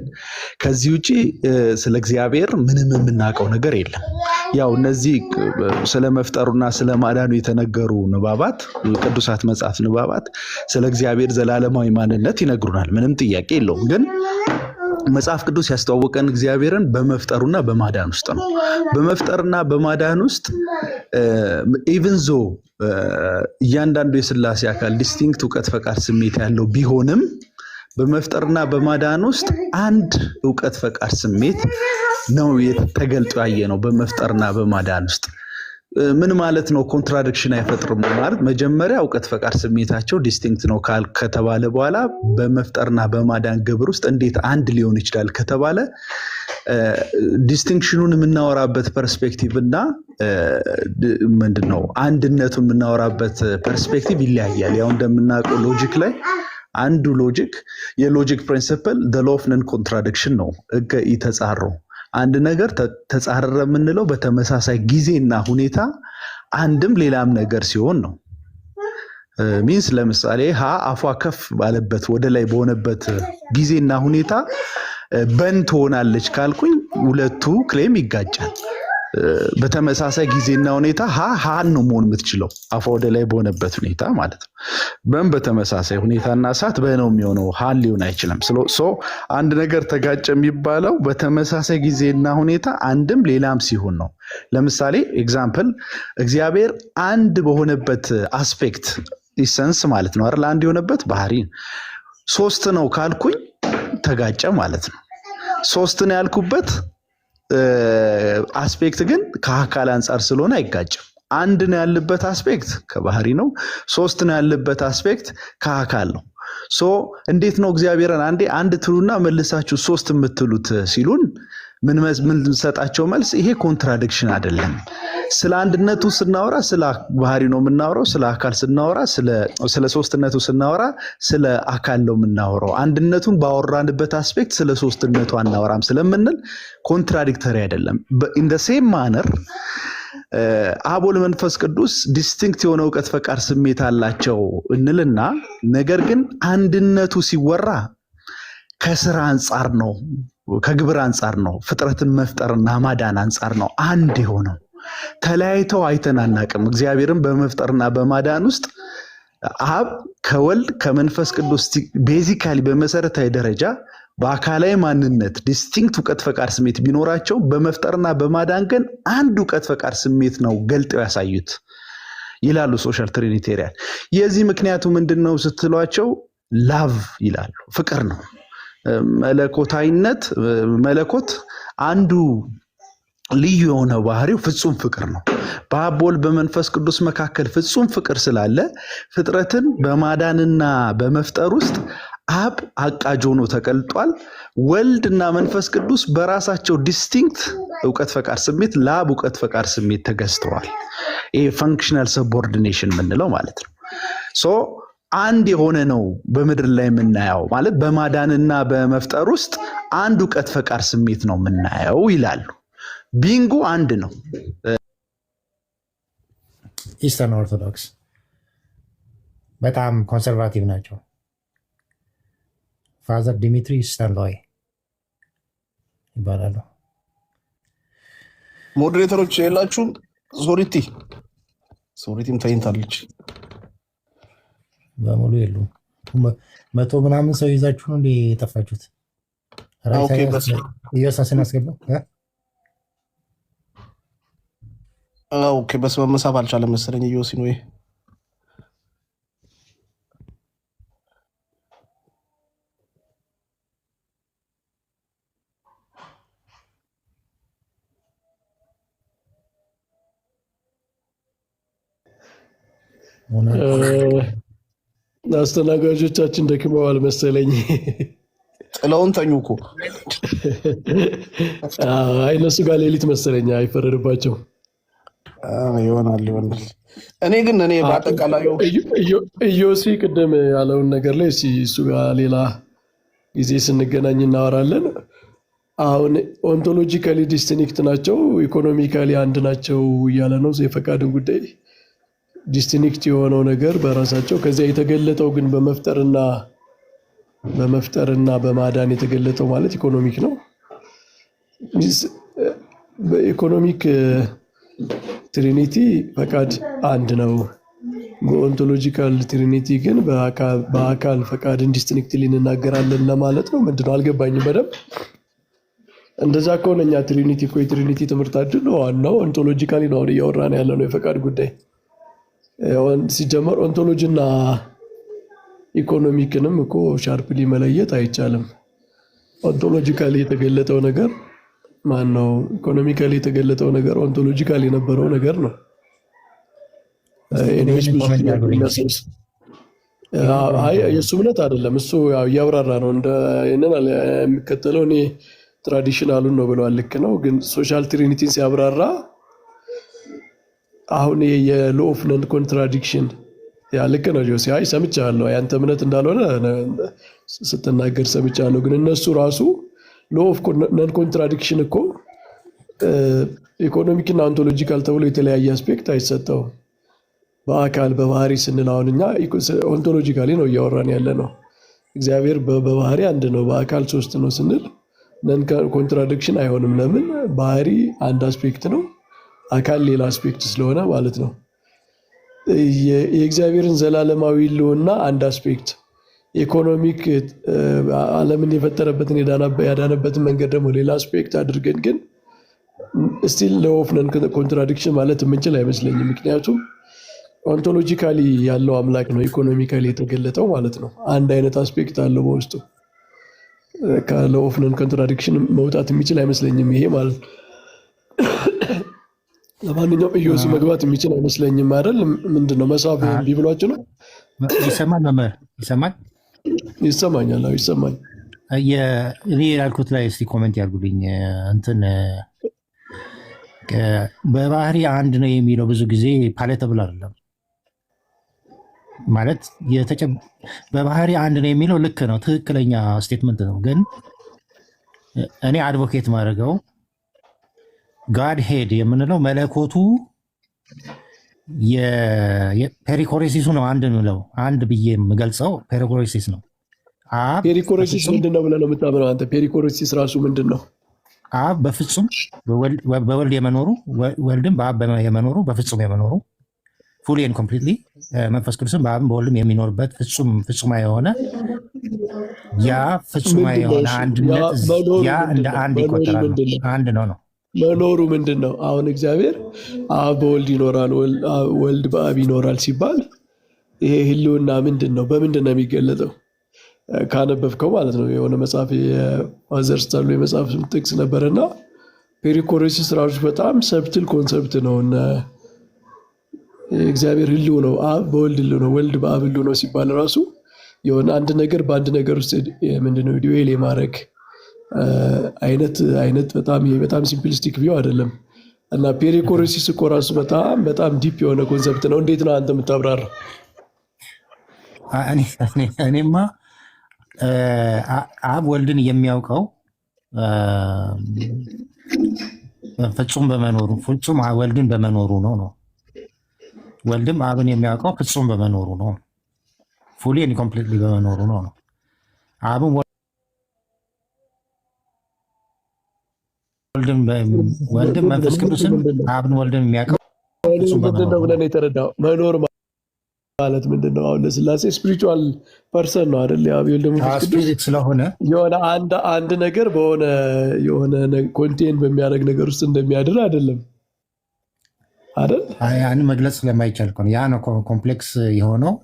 ከዚህ ውጪ ስለ እግዚአብሔር ምንም የምናውቀው ነገር የለም። ያው እነዚህ ስለ መፍጠሩና ስለ ማዳኑ የተነገሩ ንባባት፣ ቅዱሳት መጽሐፍት ንባባት ስለ እግዚአብሔር ዘላለማዊ ማንነት ይነግሩናል። ምንም ጥያቄ የለውም። ግን መጽሐፍ ቅዱስ ያስተዋወቀን እግዚአብሔርን በመፍጠሩና በማዳን ውስጥ ነው። በመፍጠርና በማዳን ውስጥ ኢቭን ዞ እያንዳንዱ የሥላሴ አካል ዲስቲንክት እውቀት፣ ፈቃድ፣ ስሜት ያለው ቢሆንም በመፍጠርና በማዳን ውስጥ አንድ እውቀት፣ ፈቃድ፣ ስሜት ነው ተገልጦ ያየ ነው። በመፍጠርና በማዳን ውስጥ ምን ማለት ነው? ኮንትራዲክሽን አይፈጥርም ማለት መጀመሪያ እውቀት፣ ፈቃድ፣ ስሜታቸው ዲስቲንክት ነው ከተባለ በኋላ በመፍጠርና በማዳን ግብር ውስጥ እንዴት አንድ ሊሆን ይችላል ከተባለ ዲስቲንክሽኑን የምናወራበት ፐርስፔክቲቭ እና ምንድነው አንድነቱን የምናወራበት ፐርስፔክቲቭ ይለያያል። ያው እንደምናውቀው ሎጂክ ላይ አንዱ የሎጂክ ፕሪንሲፕል ዘ ሎው ኦፍ ነን ኮንትራዲክሽን ነው። ሕገ ኢተጻሮ አንድ ነገር ተጻረረ የምንለው በተመሳሳይ ጊዜና ሁኔታ አንድም ሌላም ነገር ሲሆን ነው። ሚንስ ለምሳሌ አፏ ከፍ ባለበት ወደ ላይ በሆነበት ጊዜና ሁኔታ በን ትሆናለች ካልኩኝ ሁለቱ ክሌም ይጋጫል። በተመሳሳይ ጊዜና ሁኔታ ሃን ነው መሆን የምትችለው አፏ ወደ ላይ በሆነበት ሁኔታ ማለት ነው። በተመሳሳይ ሁኔታና ሰዓት በነው የሚሆነው ሃን ሊሆን አይችልም። አንድ ነገር ተጋጨ የሚባለው በተመሳሳይ ጊዜና ሁኔታ አንድም ሌላም ሲሆን ነው። ለምሳሌ ኤግዛምፕል እግዚአብሔር አንድ በሆነበት አስፔክት ኢሰንስ ማለት ነው አይደል? አንድ የሆነበት ባህሪ ሶስት ነው ካልኩኝ ተጋጨ ማለት ነው። ሶስት ነው ያልኩበት አስፔክት ግን ከአካል አንጻር ስለሆነ አይጋጭም። አንድ ነው ያለበት አስፔክት ከባህሪ ነው። ሶስት ነው ያለበት አስፔክት ከአካል ነው። እንዴት ነው እግዚአብሔርን አንድ ትሉና መልሳችሁ ሶስት የምትሉት ሲሉን ምን ሰጣቸው መልስ ይሄ ኮንትራዲክሽን አይደለም። ስለ አንድነቱ ስናወራ ስለ ባህሪ ነው የምናወራው፣ ስለ አካል ስናወራ ስለ ሶስትነቱ ስናወራ ስለ አካል ነው የምናወራው። አንድነቱን ባወራንበት አስፔክት ስለ ሶስትነቱ አናወራም ስለምንል ኮንትራዲክተሪ አይደለም። ኢን ዘ ሴም ማነር አብ ወልድ መንፈስ ቅዱስ ዲስቲንክት የሆነ እውቀት ፈቃድ ስሜት አላቸው እንልና ነገር ግን አንድነቱ ሲወራ ከስራ አንጻር ነው፣ ከግብር አንጻር ነው፣ ፍጥረትን መፍጠርና ማዳን አንጻር ነው አንድ የሆነው። ተለያይተው አይተናናቅም። እግዚአብሔርን በመፍጠርና በማዳን ውስጥ አብ ከወልድ ከመንፈስ ቅዱስ ቤዚካሊ በመሰረታዊ ደረጃ በአካላዊ ማንነት ዲስቲንክት እውቀት ፈቃድ ስሜት ቢኖራቸው በመፍጠርና በማዳን ግን አንድ እውቀት ፈቃድ ስሜት ነው ገልጠው ያሳዩት ይላሉ ሶሻል ትሪኒቴሪያን። የዚህ ምክንያቱ ምንድነው ስትሏቸው ላቭ ይላሉ፣ ፍቅር ነው። መለኮት አንዱ ልዩ የሆነ ባህሪው ፍጹም ፍቅር ነው። በአብ በወልድ በመንፈስ ቅዱስ መካከል ፍጹም ፍቅር ስላለ ፍጥረትን በማዳንና በመፍጠር ውስጥ አብ አቃጅ ሆኖ ተቀልጧል። ወልድና መንፈስ ቅዱስ በራሳቸው ዲስቲንክት እውቀት ፈቃድ ስሜት ለአብ እውቀት ፈቃድ ስሜት ተገዝተዋል። ይሄ ፈንክሽናል ሰቦርዲኔሽን የምንለው ማለት ነው። ሶ አንድ የሆነ ነው በምድር ላይ የምናየው ማለት በማዳንና በመፍጠር ውስጥ አንድ እውቀት ፈቃድ ስሜት ነው የምናየው ይላሉ። ቢንጉ አንድ ነው። ኢስተርን ኦርቶዶክስ በጣም ኮንሰርቫቲቭ ናቸው። ፋዘር ዲሚትሪ ስተንሎይ ይባላሉ። ሞዴሬተሮች የላችሁም? ሶሪቲም ተኝታለች። በሙሉ የሉም። 100 ምናምን ሰው ይዛችሁ ነው እንዴ የጠፋችሁት? ኢዮሳስን አስገባው። ኦኬ በስመ መሳብ አልቻለም መሰለኝ ኢዮሲን ወይ አስተናጋጆቻችን ደክመዋል መሰለኝ። ጥለውን ተኙ እኮ። አይ እነሱ ጋር ሌሊት መሰለኝ አይፈረድባቸው ይሆናል። እኔ በአጠቃላይ ኢዮሲ ቅድም ያለውን ነገር ላይ እሱ ጋር ሌላ ጊዜ ስንገናኝ እናወራለን። አሁን ኦንቶሎጂካሊ ዲስቲንክት ናቸው፣ ኢኮኖሚካሊ አንድ ናቸው እያለ ነው። የፈቃድን ጉዳይ ዲስቲንክት የሆነው ነገር በራሳቸው ከዚያ የተገለጠው ግን በመፍጠርና በማዳን የተገለጠው ማለት ኢኮኖሚክ ነው። በኢኮኖሚክ ትሪኒቲ ፈቃድ አንድ ነው። በኦንቶሎጂካል ትሪኒቲ ግን በአካል ፈቃድን ዲስቲንክትሊ እንናገራለን ለማለት ነው። ምንድነው አልገባኝም በደንብ። እንደዛ ከሆነ እኛ ትሪኒቲ እኮ የትሪኒቲ ትምህርታችን ነው ዋናው። ኦንቶሎጂካሊ ነው አሁን እያወራን ያለ ነው የፈቃድ ጉዳይ። ሲጀመር ኦንቶሎጂና ኢኮኖሚክንም እኮ ሻርፕሊ መለየት አይቻልም። ኦንቶሎጂካሊ የተገለጠው ነገር ማን ነው? ኢኮኖሚካሊ የተገለጠው ነገር ኦንቶሎጂካሊ የነበረው ነገር ነው። የእሱ እምነት አይደለም። እሱ እያብራራ ነው የሚከተለው እኔ ትራዲሽናሉን ነው ብለዋል። ልክ ነው። ግን ሶሻል ትሪኒቲን ሲያብራራ አሁን የሎ ኦፍ ነን ኮንትራዲክሽን ልክ ነው ጆሲ። ሰምቻለሁ ያንተ እምነት እንዳልሆነ ስትናገር ሰምቻለሁ። ግን እነሱ ራሱ ሎ ኦፍ ነን ኮንትራዲክሽን እኮ ኢኮኖሚክና ኦንቶሎጂካል ተብሎ የተለያየ አስፔክት አይሰጠውም። በአካል በባህሪ ስንል አሁን እኛ ኦንቶሎጂካሊ ነው እያወራን ያለ ነው። እግዚአብሔር በባህሪ አንድ ነው፣ በአካል ሶስት ነው ስንል ነን ኮንትራዲክሽን አይሆንም። ለምን? ባህሪ አንድ አስፔክት ነው፣ አካል ሌላ አስፔክት ስለሆነ ማለት ነው። የእግዚአብሔርን ዘላለማዊ ሕልውና አንድ አስፔክት፣ ኢኮኖሚክ ዓለምን የፈጠረበትን ያዳነበትን መንገድ ደግሞ ሌላ አስፔክት አድርገን ግን ስቲል ሎው ኦፍ ነን ኮንትራዲክሽን ማለት የምንችል አይመስለኝም። ምክንያቱም ኦንቶሎጂካሊ ያለው አምላክ ነው ኢኮኖሚካሊ የተገለጠው ማለት ነው። አንድ አይነት አስፔክት አለው በውስጡ። ከሎው ኦፍ ነን ኮንትራዲክሽን መውጣት የሚችል አይመስለኝም ይሄ ማለት ነው። ለማንኛውም ኢዮስ መግባት የሚችል አይመስለኝም አይደል? ምንድነው መሳብ ቢብሏችሁ ነው? ይሰማል መምህር? ይሰማል? ይሰማኛል። ይሰማኝ። እኔ ያልኩት ላይ እስቲ ኮሜንት ያርጉልኝ። እንትን በባህሪ አንድ ነው የሚለው ብዙ ጊዜ ፓሌተብል አይደለም ማለት በባህሪ አንድ ነው የሚለው ልክ ነው፣ ትክክለኛ ስቴትመንት ነው። ግን እኔ አድቮኬት ማድረገው ጋድ ሄድ የምንለው መለኮቱ ፔሪኮሬሲሱ ነው አንድ ምለው አንድ ብዬ የምገልጸው ፔሪኮሬሲስ ነው። ፔሪኮሬሲስ ምንድን ነው ብለህ ነው የምታምነው አንተ? ፔሪኮሬሲስ ራሱ ምንድን ነው? አብ በፍጹም በወልድ የመኖሩ ወልድም በአብ የመኖሩ በፍጹም የመኖሩ ፉሊ ኤንድ ኮምፕሊትሊ መንፈስ ቅዱስም በአብም በወልድም የሚኖርበት ፍጹማ የሆነ ያ ፍጹማ የሆነ አንድነት ያ እንደ አንድ ይቆጠራል። አንድ ነው ነው መኖሩ ምንድን ነው? አሁን እግዚአብሔር አብ በወልድ ይኖራል፣ ወልድ በአብ ይኖራል ሲባል ይሄ ህልውና ምንድን ነው? በምንድን ነው የሚገለጠው? ካነበብከው ማለት ነው። የሆነ መጽሐፍ የፋዘርስ ታሉ የመጽሐፍ ጥቅስ ነበረና ፔሪኮሬሲስ ራሱ በጣም ሰብትል ኮንሰፕት ነው። እግዚአብሔር ህልው ነው፣ አብ በወልድ ህልው ነው፣ ወልድ በአብ ህልው ነው ሲባል ራሱ የሆነ አንድ ነገር በአንድ ነገር ውስጥ ምንድነው ዲዌል የማድረግ አይነት በጣም ሲምፕሊስቲክ ቪው አይደለም። እና ፔሪኮሬሲስ እኮ ራሱ በጣም ዲፕ የሆነ ኮንሰፕት ነው። እንዴት ነው አንተ የምታብራራው? እኔማ አብ ወልድን የሚያውቀው ፍጹም በመኖሩ ፍጹም ወልድን በመኖሩ ነው። ወልድም አብን የሚያውቀው ፍጹም በመኖሩ ነው። ፉሊ ኤንድ ኮምፕሊትሊ በመኖሩ ነው። አብን ወልድም መንፈስ ቅዱስን አብን ወልድን የሚያውቀው ፍጹም ምንድን ነው ብለን የተረዳው መኖር ማለት ምንድን ነው? አሁን ለስላሴ ስፒሪቹዋል ፐርሰን ነው አይደል? የወልድ መንፈስ ቅዱስ ስለሆነ የሆነ አንድ ነገር የሆነ ኮንቴን በሚያደርግ ነገር ውስጥ እንደሚያድር አይደለም አይደል? ያን መግለጽ ስለማይቻል ነው። ያ ነው ኮምፕሌክስ የሆነው።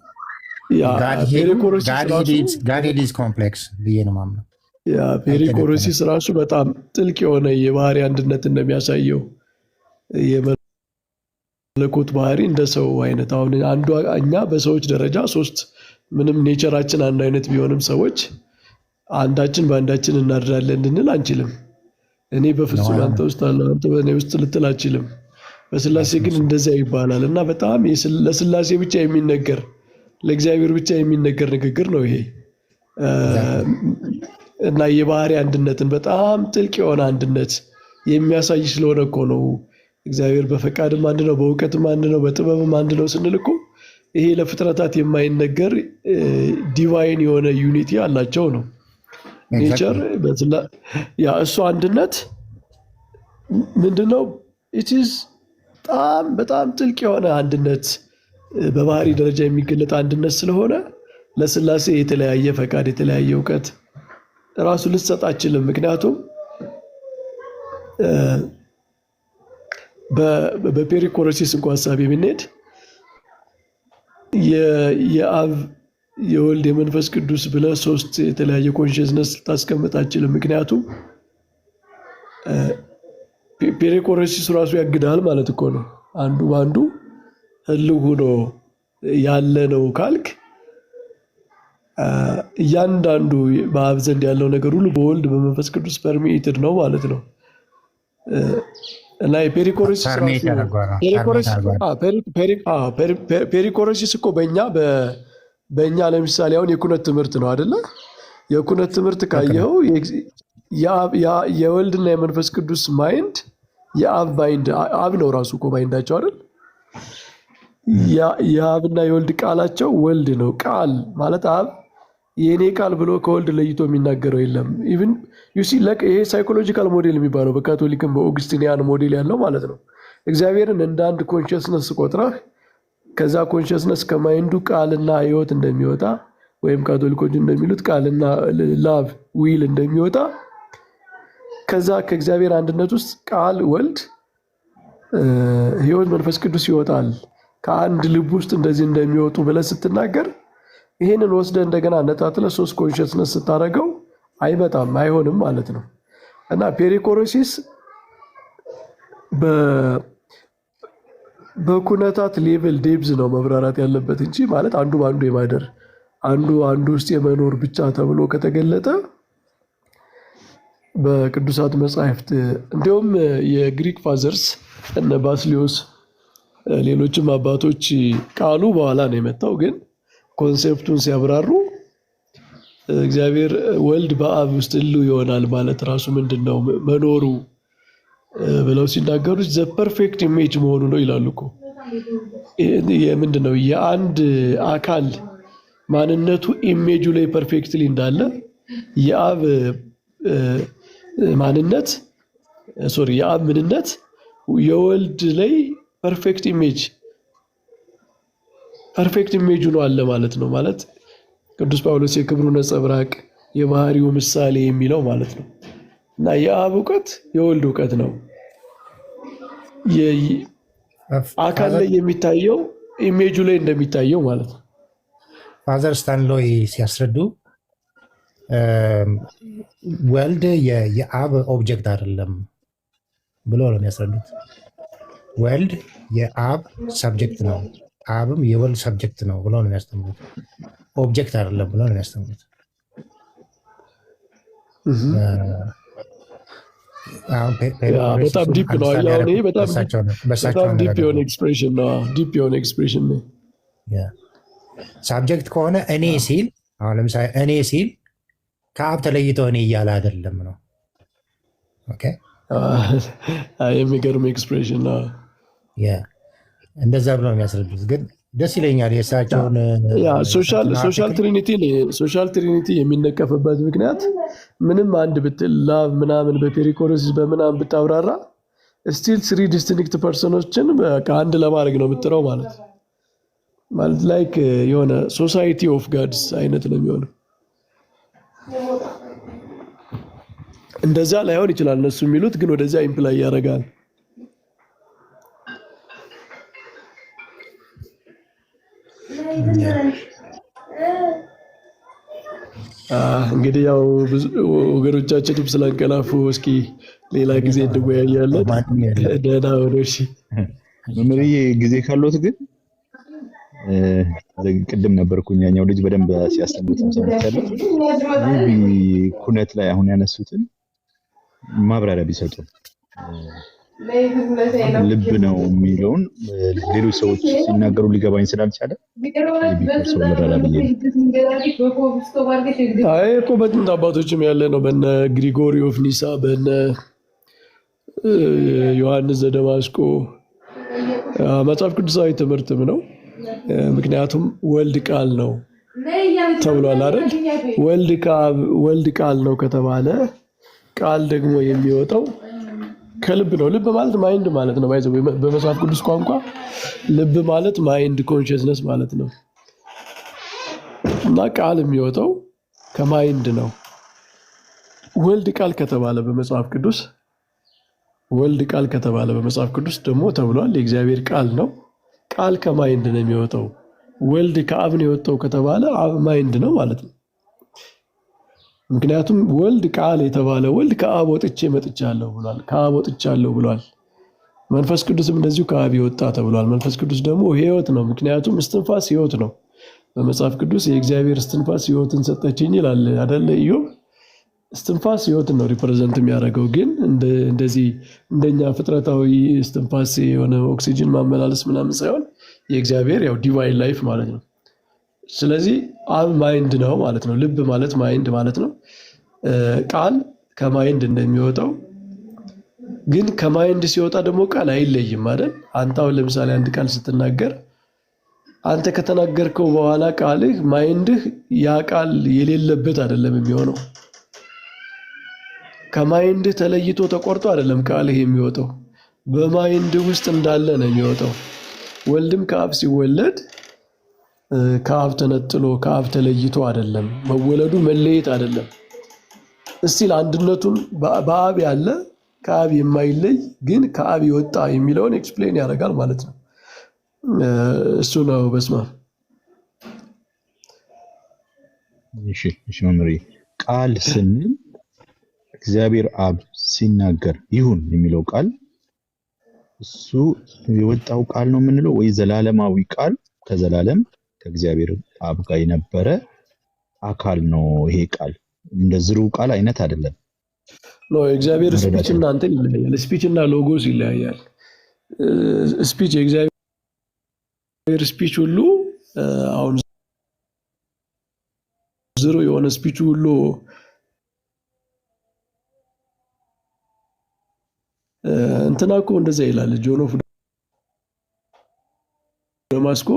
ጋድ ኢዝ ኮምፕሌክስ ብዬ ነው የማምነው። ፔሪኮሬሲስ ራሱ በጣም ጥልቅ የሆነ የባህሪ አንድነት እንደሚያሳየው የመለኮት ባህሪ እንደ ሰው አይነት አሁን እኛ በሰዎች ደረጃ ሶስት ምንም ኔቸራችን አንድ አይነት ቢሆንም ሰዎች አንዳችን በአንዳችን እናድራለን እንድንል አንችልም። እኔ በፍጹም አንተ ውስጥ አለ አንተ በእኔ ውስጥ ልትል አችልም። በስላሴ ግን እንደዚያ ይባላል እና በጣም ለስላሴ ብቻ የሚነገር ለእግዚአብሔር ብቻ የሚነገር ንግግር ነው ይሄ። እና የባህሪ አንድነትን በጣም ጥልቅ የሆነ አንድነት የሚያሳይ ስለሆነ እኮ ነው። እግዚአብሔር በፈቃድም አንድ ነው፣ በእውቀትም አንድ ነው፣ በጥበብም አንድ ነው ስንል እኮ ይሄ ለፍጥረታት የማይነገር ዲቫይን የሆነ ዩኒቲ አላቸው ነው ኔቸር። እሱ አንድነት ምንድነው? ኢትዝ በጣም ጥልቅ የሆነ አንድነት በባህሪ ደረጃ የሚገለጥ አንድነት ስለሆነ ለስላሴ የተለያየ ፈቃድ የተለያየ እውቀት ራሱ ልትሰጥ አችልም። ምክንያቱም በፔሪኮሬሲስ እንኳ ሀሳብ የምንሄድ የአብ የወልድ የመንፈስ ቅዱስ ብለህ ሶስት የተለያየ ኮንሽስነስ ልታስቀምጥ አችልም። ምክንያቱም ፔሪኮሬሲስ ራሱ ያግዳል ማለት እኮ ነው። አንዱ በአንዱ ህልው ሆኖ ያለ ነው ካልክ እያንዳንዱ በአብ ዘንድ ያለው ነገር ሁሉ በወልድ በመንፈስ ቅዱስ ፐርሚትድ ነው ማለት ነው። እና ፔሪኮሬሲስ እኮ በእኛ ለምሳሌ አሁን የኩነት ትምህርት ነው አይደለ? የኩነት ትምህርት ካየኸው የወልድና የመንፈስ ቅዱስ ማይንድ የአብ ማይንድ አብ ነው ራሱ እኮ ማይንዳቸው አይደል? የአብና የወልድ ቃላቸው ወልድ ነው። ቃል ማለት አብ የእኔ ቃል ብሎ ከወልድ ለይቶ የሚናገረው የለም። ኢቭን ዩሲ ይሄ ሳይኮሎጂካል ሞዴል የሚባለው በካቶሊክም በኦግስቲኒያን ሞዴል ያለው ማለት ነው። እግዚአብሔርን እንደ አንድ ኮንሽስነስ ቆጥረህ ከዛ ኮንሽስነስ ከማይንዱ ቃልና ህይወት እንደሚወጣ ወይም ካቶሊኮች እንደሚሉት ቃልና ላቭ ዊል እንደሚወጣ ከዛ ከእግዚአብሔር አንድነት ውስጥ ቃል ወልድ ህይወት መንፈስ ቅዱስ ይወጣል ከአንድ ልብ ውስጥ እንደዚህ እንደሚወጡ ብለህ ስትናገር ይህንን ወስደ እንደገና ነጣጥለ ሶስት ኮንሽስነስ ስታደርገው አይመጣም አይሆንም ማለት ነው። እና ፔሪኮሬሲስ በኩነታት ሌቭል ዴብዝ ነው መብራራት ያለበት እንጂ ማለት አንዱ በአንዱ የማደር አንዱ ውስጥ የመኖር ብቻ ተብሎ ከተገለጠ በቅዱሳት መጻሕፍት እንዲሁም የግሪክ ፋዘርስ እነ ባስሊዮስ ሌሎችም አባቶች ቃሉ በኋላ ነው የመጣው፣ ግን ኮንሴፕቱን ሲያብራሩ እግዚአብሔር ወልድ በአብ ውስጥ ህልው ይሆናል ማለት ራሱ ምንድን ነው መኖሩ ብለው ሲናገሩ ዘ ፐርፌክት ኢሜጅ መሆኑ ነው ይላሉ እኮ። ምንድን ነው የአንድ አካል ማንነቱ ኢሜጁ ላይ ፐርፌክትሊ እንዳለ የአብ ማንነት የአብ ምንነት የወልድ ላይ ፐርፌክት ኢሜጁ ነው አለ ማለት ነው። ማለት ቅዱስ ጳውሎስ የክብሩ ነጸብራቅ የባህሪው ምሳሌ የሚለው ማለት ነው። እና የአብ እውቀት የወልድ እውቀት ነው። አካል ላይ የሚታየው ኢሜጁ ላይ እንደሚታየው ማለት ነው። ፋዘር ስታንሎይ ሲያስረዱ ወልድ የአብ ኦብጀክት አይደለም ብሎ ነው የሚያስረዱት። ወልድ የአብ ሰብጀክት ነው፣ አብም የወልድ ሰብጀክት ነው ብሎ ነው የሚያስተምሩት። ኦብጀክት አይደለም ብሎ ነው የሚያስተምሩት። በጣም ዲፕ ነው። አሁን ይሄ በጣም ዲፕ የሆነ ኤክስፕሬሽን ነው። ሳብጀክት ከሆነ እኔ ሲል አሁን ለምሳሌ እኔ ሲል ከአብ ተለይቶ እኔ እያለ አይደለም ነው። የሚገርም ኤክስፕሬሽን ነው። እንደዛ ብሎ ነው የሚያስረዱት። ግን ደስ ይለኛል የእሳቸውን ሶሻል ትሪኒቲ የሚነቀፍበት ምክንያት ምንም አንድ ብትል ላቭ ምናምን በፔሪኮሎሲስ በምናምን ብታብራራ ስቲል ስሪ ዲስቲንክት ፐርሰኖችን ከአንድ ለማድረግ ነው የምትጥረው ማለት ላይክ የሆነ ሶሳይቲ ኦፍ ጋድስ አይነት ነው የሚሆነው። እንደዛ ላይሆን ይችላል እነሱ የሚሉት፣ ግን ወደዚያ ኢምፕላይ ያደርጋል። እንግዲህ ያው ወገኖቻችንም ስላንቀላፉ እስኪ ሌላ ጊዜ እንወያያለን። ደህና ሆኖ እሺ። መምህርዬ ጊዜ ካሎት ግን ቅድም ነበርኩኝ ያኛው ልጅ በደንብ ሲያስተምሩት ሰምቻለሁ። ኩነት ላይ አሁን ያነሱትን ማብራሪያ ቢሰጡ ልብ ነው የሚለውን ሌሎች ሰዎች ሲናገሩ ሊገባኝ ስላልቻለ ሰው ልረዳ ብዬ እኮ በጥንት አባቶችም ያለ ነው። በነ ግሪጎሪ ኦፍ ኒሳ፣ በነ ዮሐንስ ዘደማስቆ መጽሐፍ ቅዱሳዊ ትምህርትም ነው። ምክንያቱም ወልድ ቃል ነው ተብሏል አይደል? ወልድ ቃል ነው ከተባለ ቃል ደግሞ የሚወጣው ከልብ ነው። ልብ ማለት ማይንድ ማለት ነው። በመጽሐፍ ቅዱስ ቋንቋ ልብ ማለት ማይንድ ኮንሽስነስ ማለት ነው። እና ቃል የሚወጣው ከማይንድ ነው። ወልድ ቃል ከተባለ በመጽሐፍ ቅዱስ ደግሞ ተብሏል የእግዚአብሔር ቃል ነው። ቃል ከማይንድ ነው የሚወጣው። ወልድ ከአብ ነው የወጣው ከተባለ አብ ማይንድ ነው ማለት ነው። ምክንያቱም ወልድ ቃል የተባለ ወልድ ከአብ ወጥቼ መጥቻለሁ ብሏል። ከአብ ወጥቻለሁ ብሏል። መንፈስ ቅዱስም እንደዚሁ ከአብ የወጣ ተብሏል። መንፈስ ቅዱስ ደግሞ ሕይወት ነው። ምክንያቱም እስትንፋስ ሕይወት ነው። በመጽሐፍ ቅዱስ የእግዚአብሔር እስትንፋስ ሕይወትን ሰጠችኝ ይላል አይደለ? ኢዮብ እስትንፋስ ሕይወትን ነው ሪፕሬዘንት የሚያደርገው። ግን እንደዚህ እንደኛ ፍጥረታዊ እስትንፋስ የሆነ ኦክሲጅን ማመላለስ ምናምን ሳይሆን የእግዚአብሔር ያው ዲቫይን ላይፍ ማለት ነው። ስለዚህ አብ ማይንድ ነው ማለት ነው። ልብ ማለት ማይንድ ማለት ነው። ቃል ከማይንድ እንደሚወጣው ግን ከማይንድ ሲወጣ ደግሞ ቃል አይለይም አይደል? አንተ አሁን ለምሳሌ አንድ ቃል ስትናገር አንተ ከተናገርከው በኋላ ቃልህ ማይንድህ ያ ቃል የሌለበት አይደለም የሚሆነው። ከማይንድህ ተለይቶ ተቆርጦ አይደለም ቃልህ የሚወጣው፣ በማይንድህ ውስጥ እንዳለ ነው የሚወጣው። ወልድም ከአብ ሲወለድ ከአብ ተነጥሎ ከአብ ተለይቶ አይደለም። መወለዱ መለየት አይደለም። እስቲል አንድነቱን በአብ ያለ ከአብ የማይለይ ግን ከአብ የወጣ የሚለውን ኤክስፕሌን ያደርጋል ማለት ነው። እሱ ነው። በስመ አብ። እሺ መምህር፣ ቃል ስንል እግዚአብሔር አብ ሲናገር ይሁን የሚለው ቃል እሱ የወጣው ቃል ነው የምንለው ወይ ዘላለማዊ ቃል ከዘላለም ከእግዚአብሔር አብ ጋር የነበረ አካል ነው? ይሄ ቃል እንደ ዝሩ ቃል አይነት አይደለም። ነው እግዚአብሔር ስፒች መረዳት እና እንትን ይለያያል። ስፒች እና ሎጎስ ይለያያል። ስፒች የእግዚአብሔር ስፒች ሁሉ አሁን ዝሮ የሆነ ስፒች ሁሉ እንትና እኮ እንደዛ ይላል። ጆን ኦፍ ደማስቆ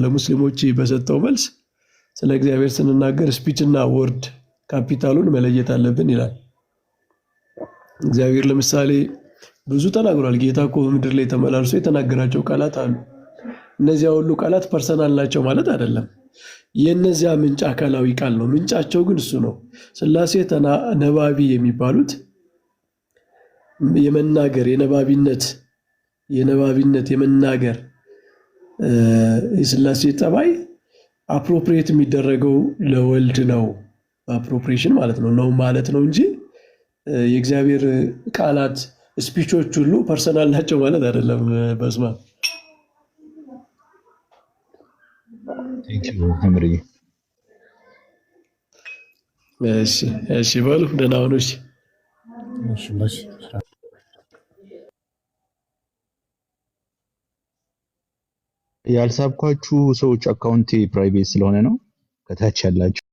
ለሙስሊሞች በሰጠው መልስ ስለ እግዚአብሔር ስንናገር ስፒች እና ወርድ ካፒታሉን መለየት አለብን ይላል። እግዚአብሔር ለምሳሌ ብዙ ተናግሯል። ጌታ እኮ በምድር ላይ ተመላልሶ የተናገራቸው ቃላት አሉ። እነዚያ ሁሉ ቃላት ፐርሰናል ናቸው ማለት አይደለም። የእነዚያ ምንጭ አካላዊ ቃል ነው። ምንጫቸው ግን እሱ ነው። ሥላሴ ነባቢ የሚባሉት የመናገር የነባቢነት የመናገር የሥላሴ ጠባይ አፕሮፕሪየት የሚደረገው ለወልድ ነው። አፕሮፕሪዬሽን ማለት ነው ማለት ነው እንጂ የእግዚአብሔር ቃላት ስፒቾች ሁሉ ፐርሰናል ናቸው ማለት አይደለም። በስማ ተምሪ እሺ በሉ ደህና ሁኑ። እሺ ያልሳብኳችሁ ሰዎች አካውንቴ ፕራይቬት ስለሆነ ነው ከታች ያላችሁ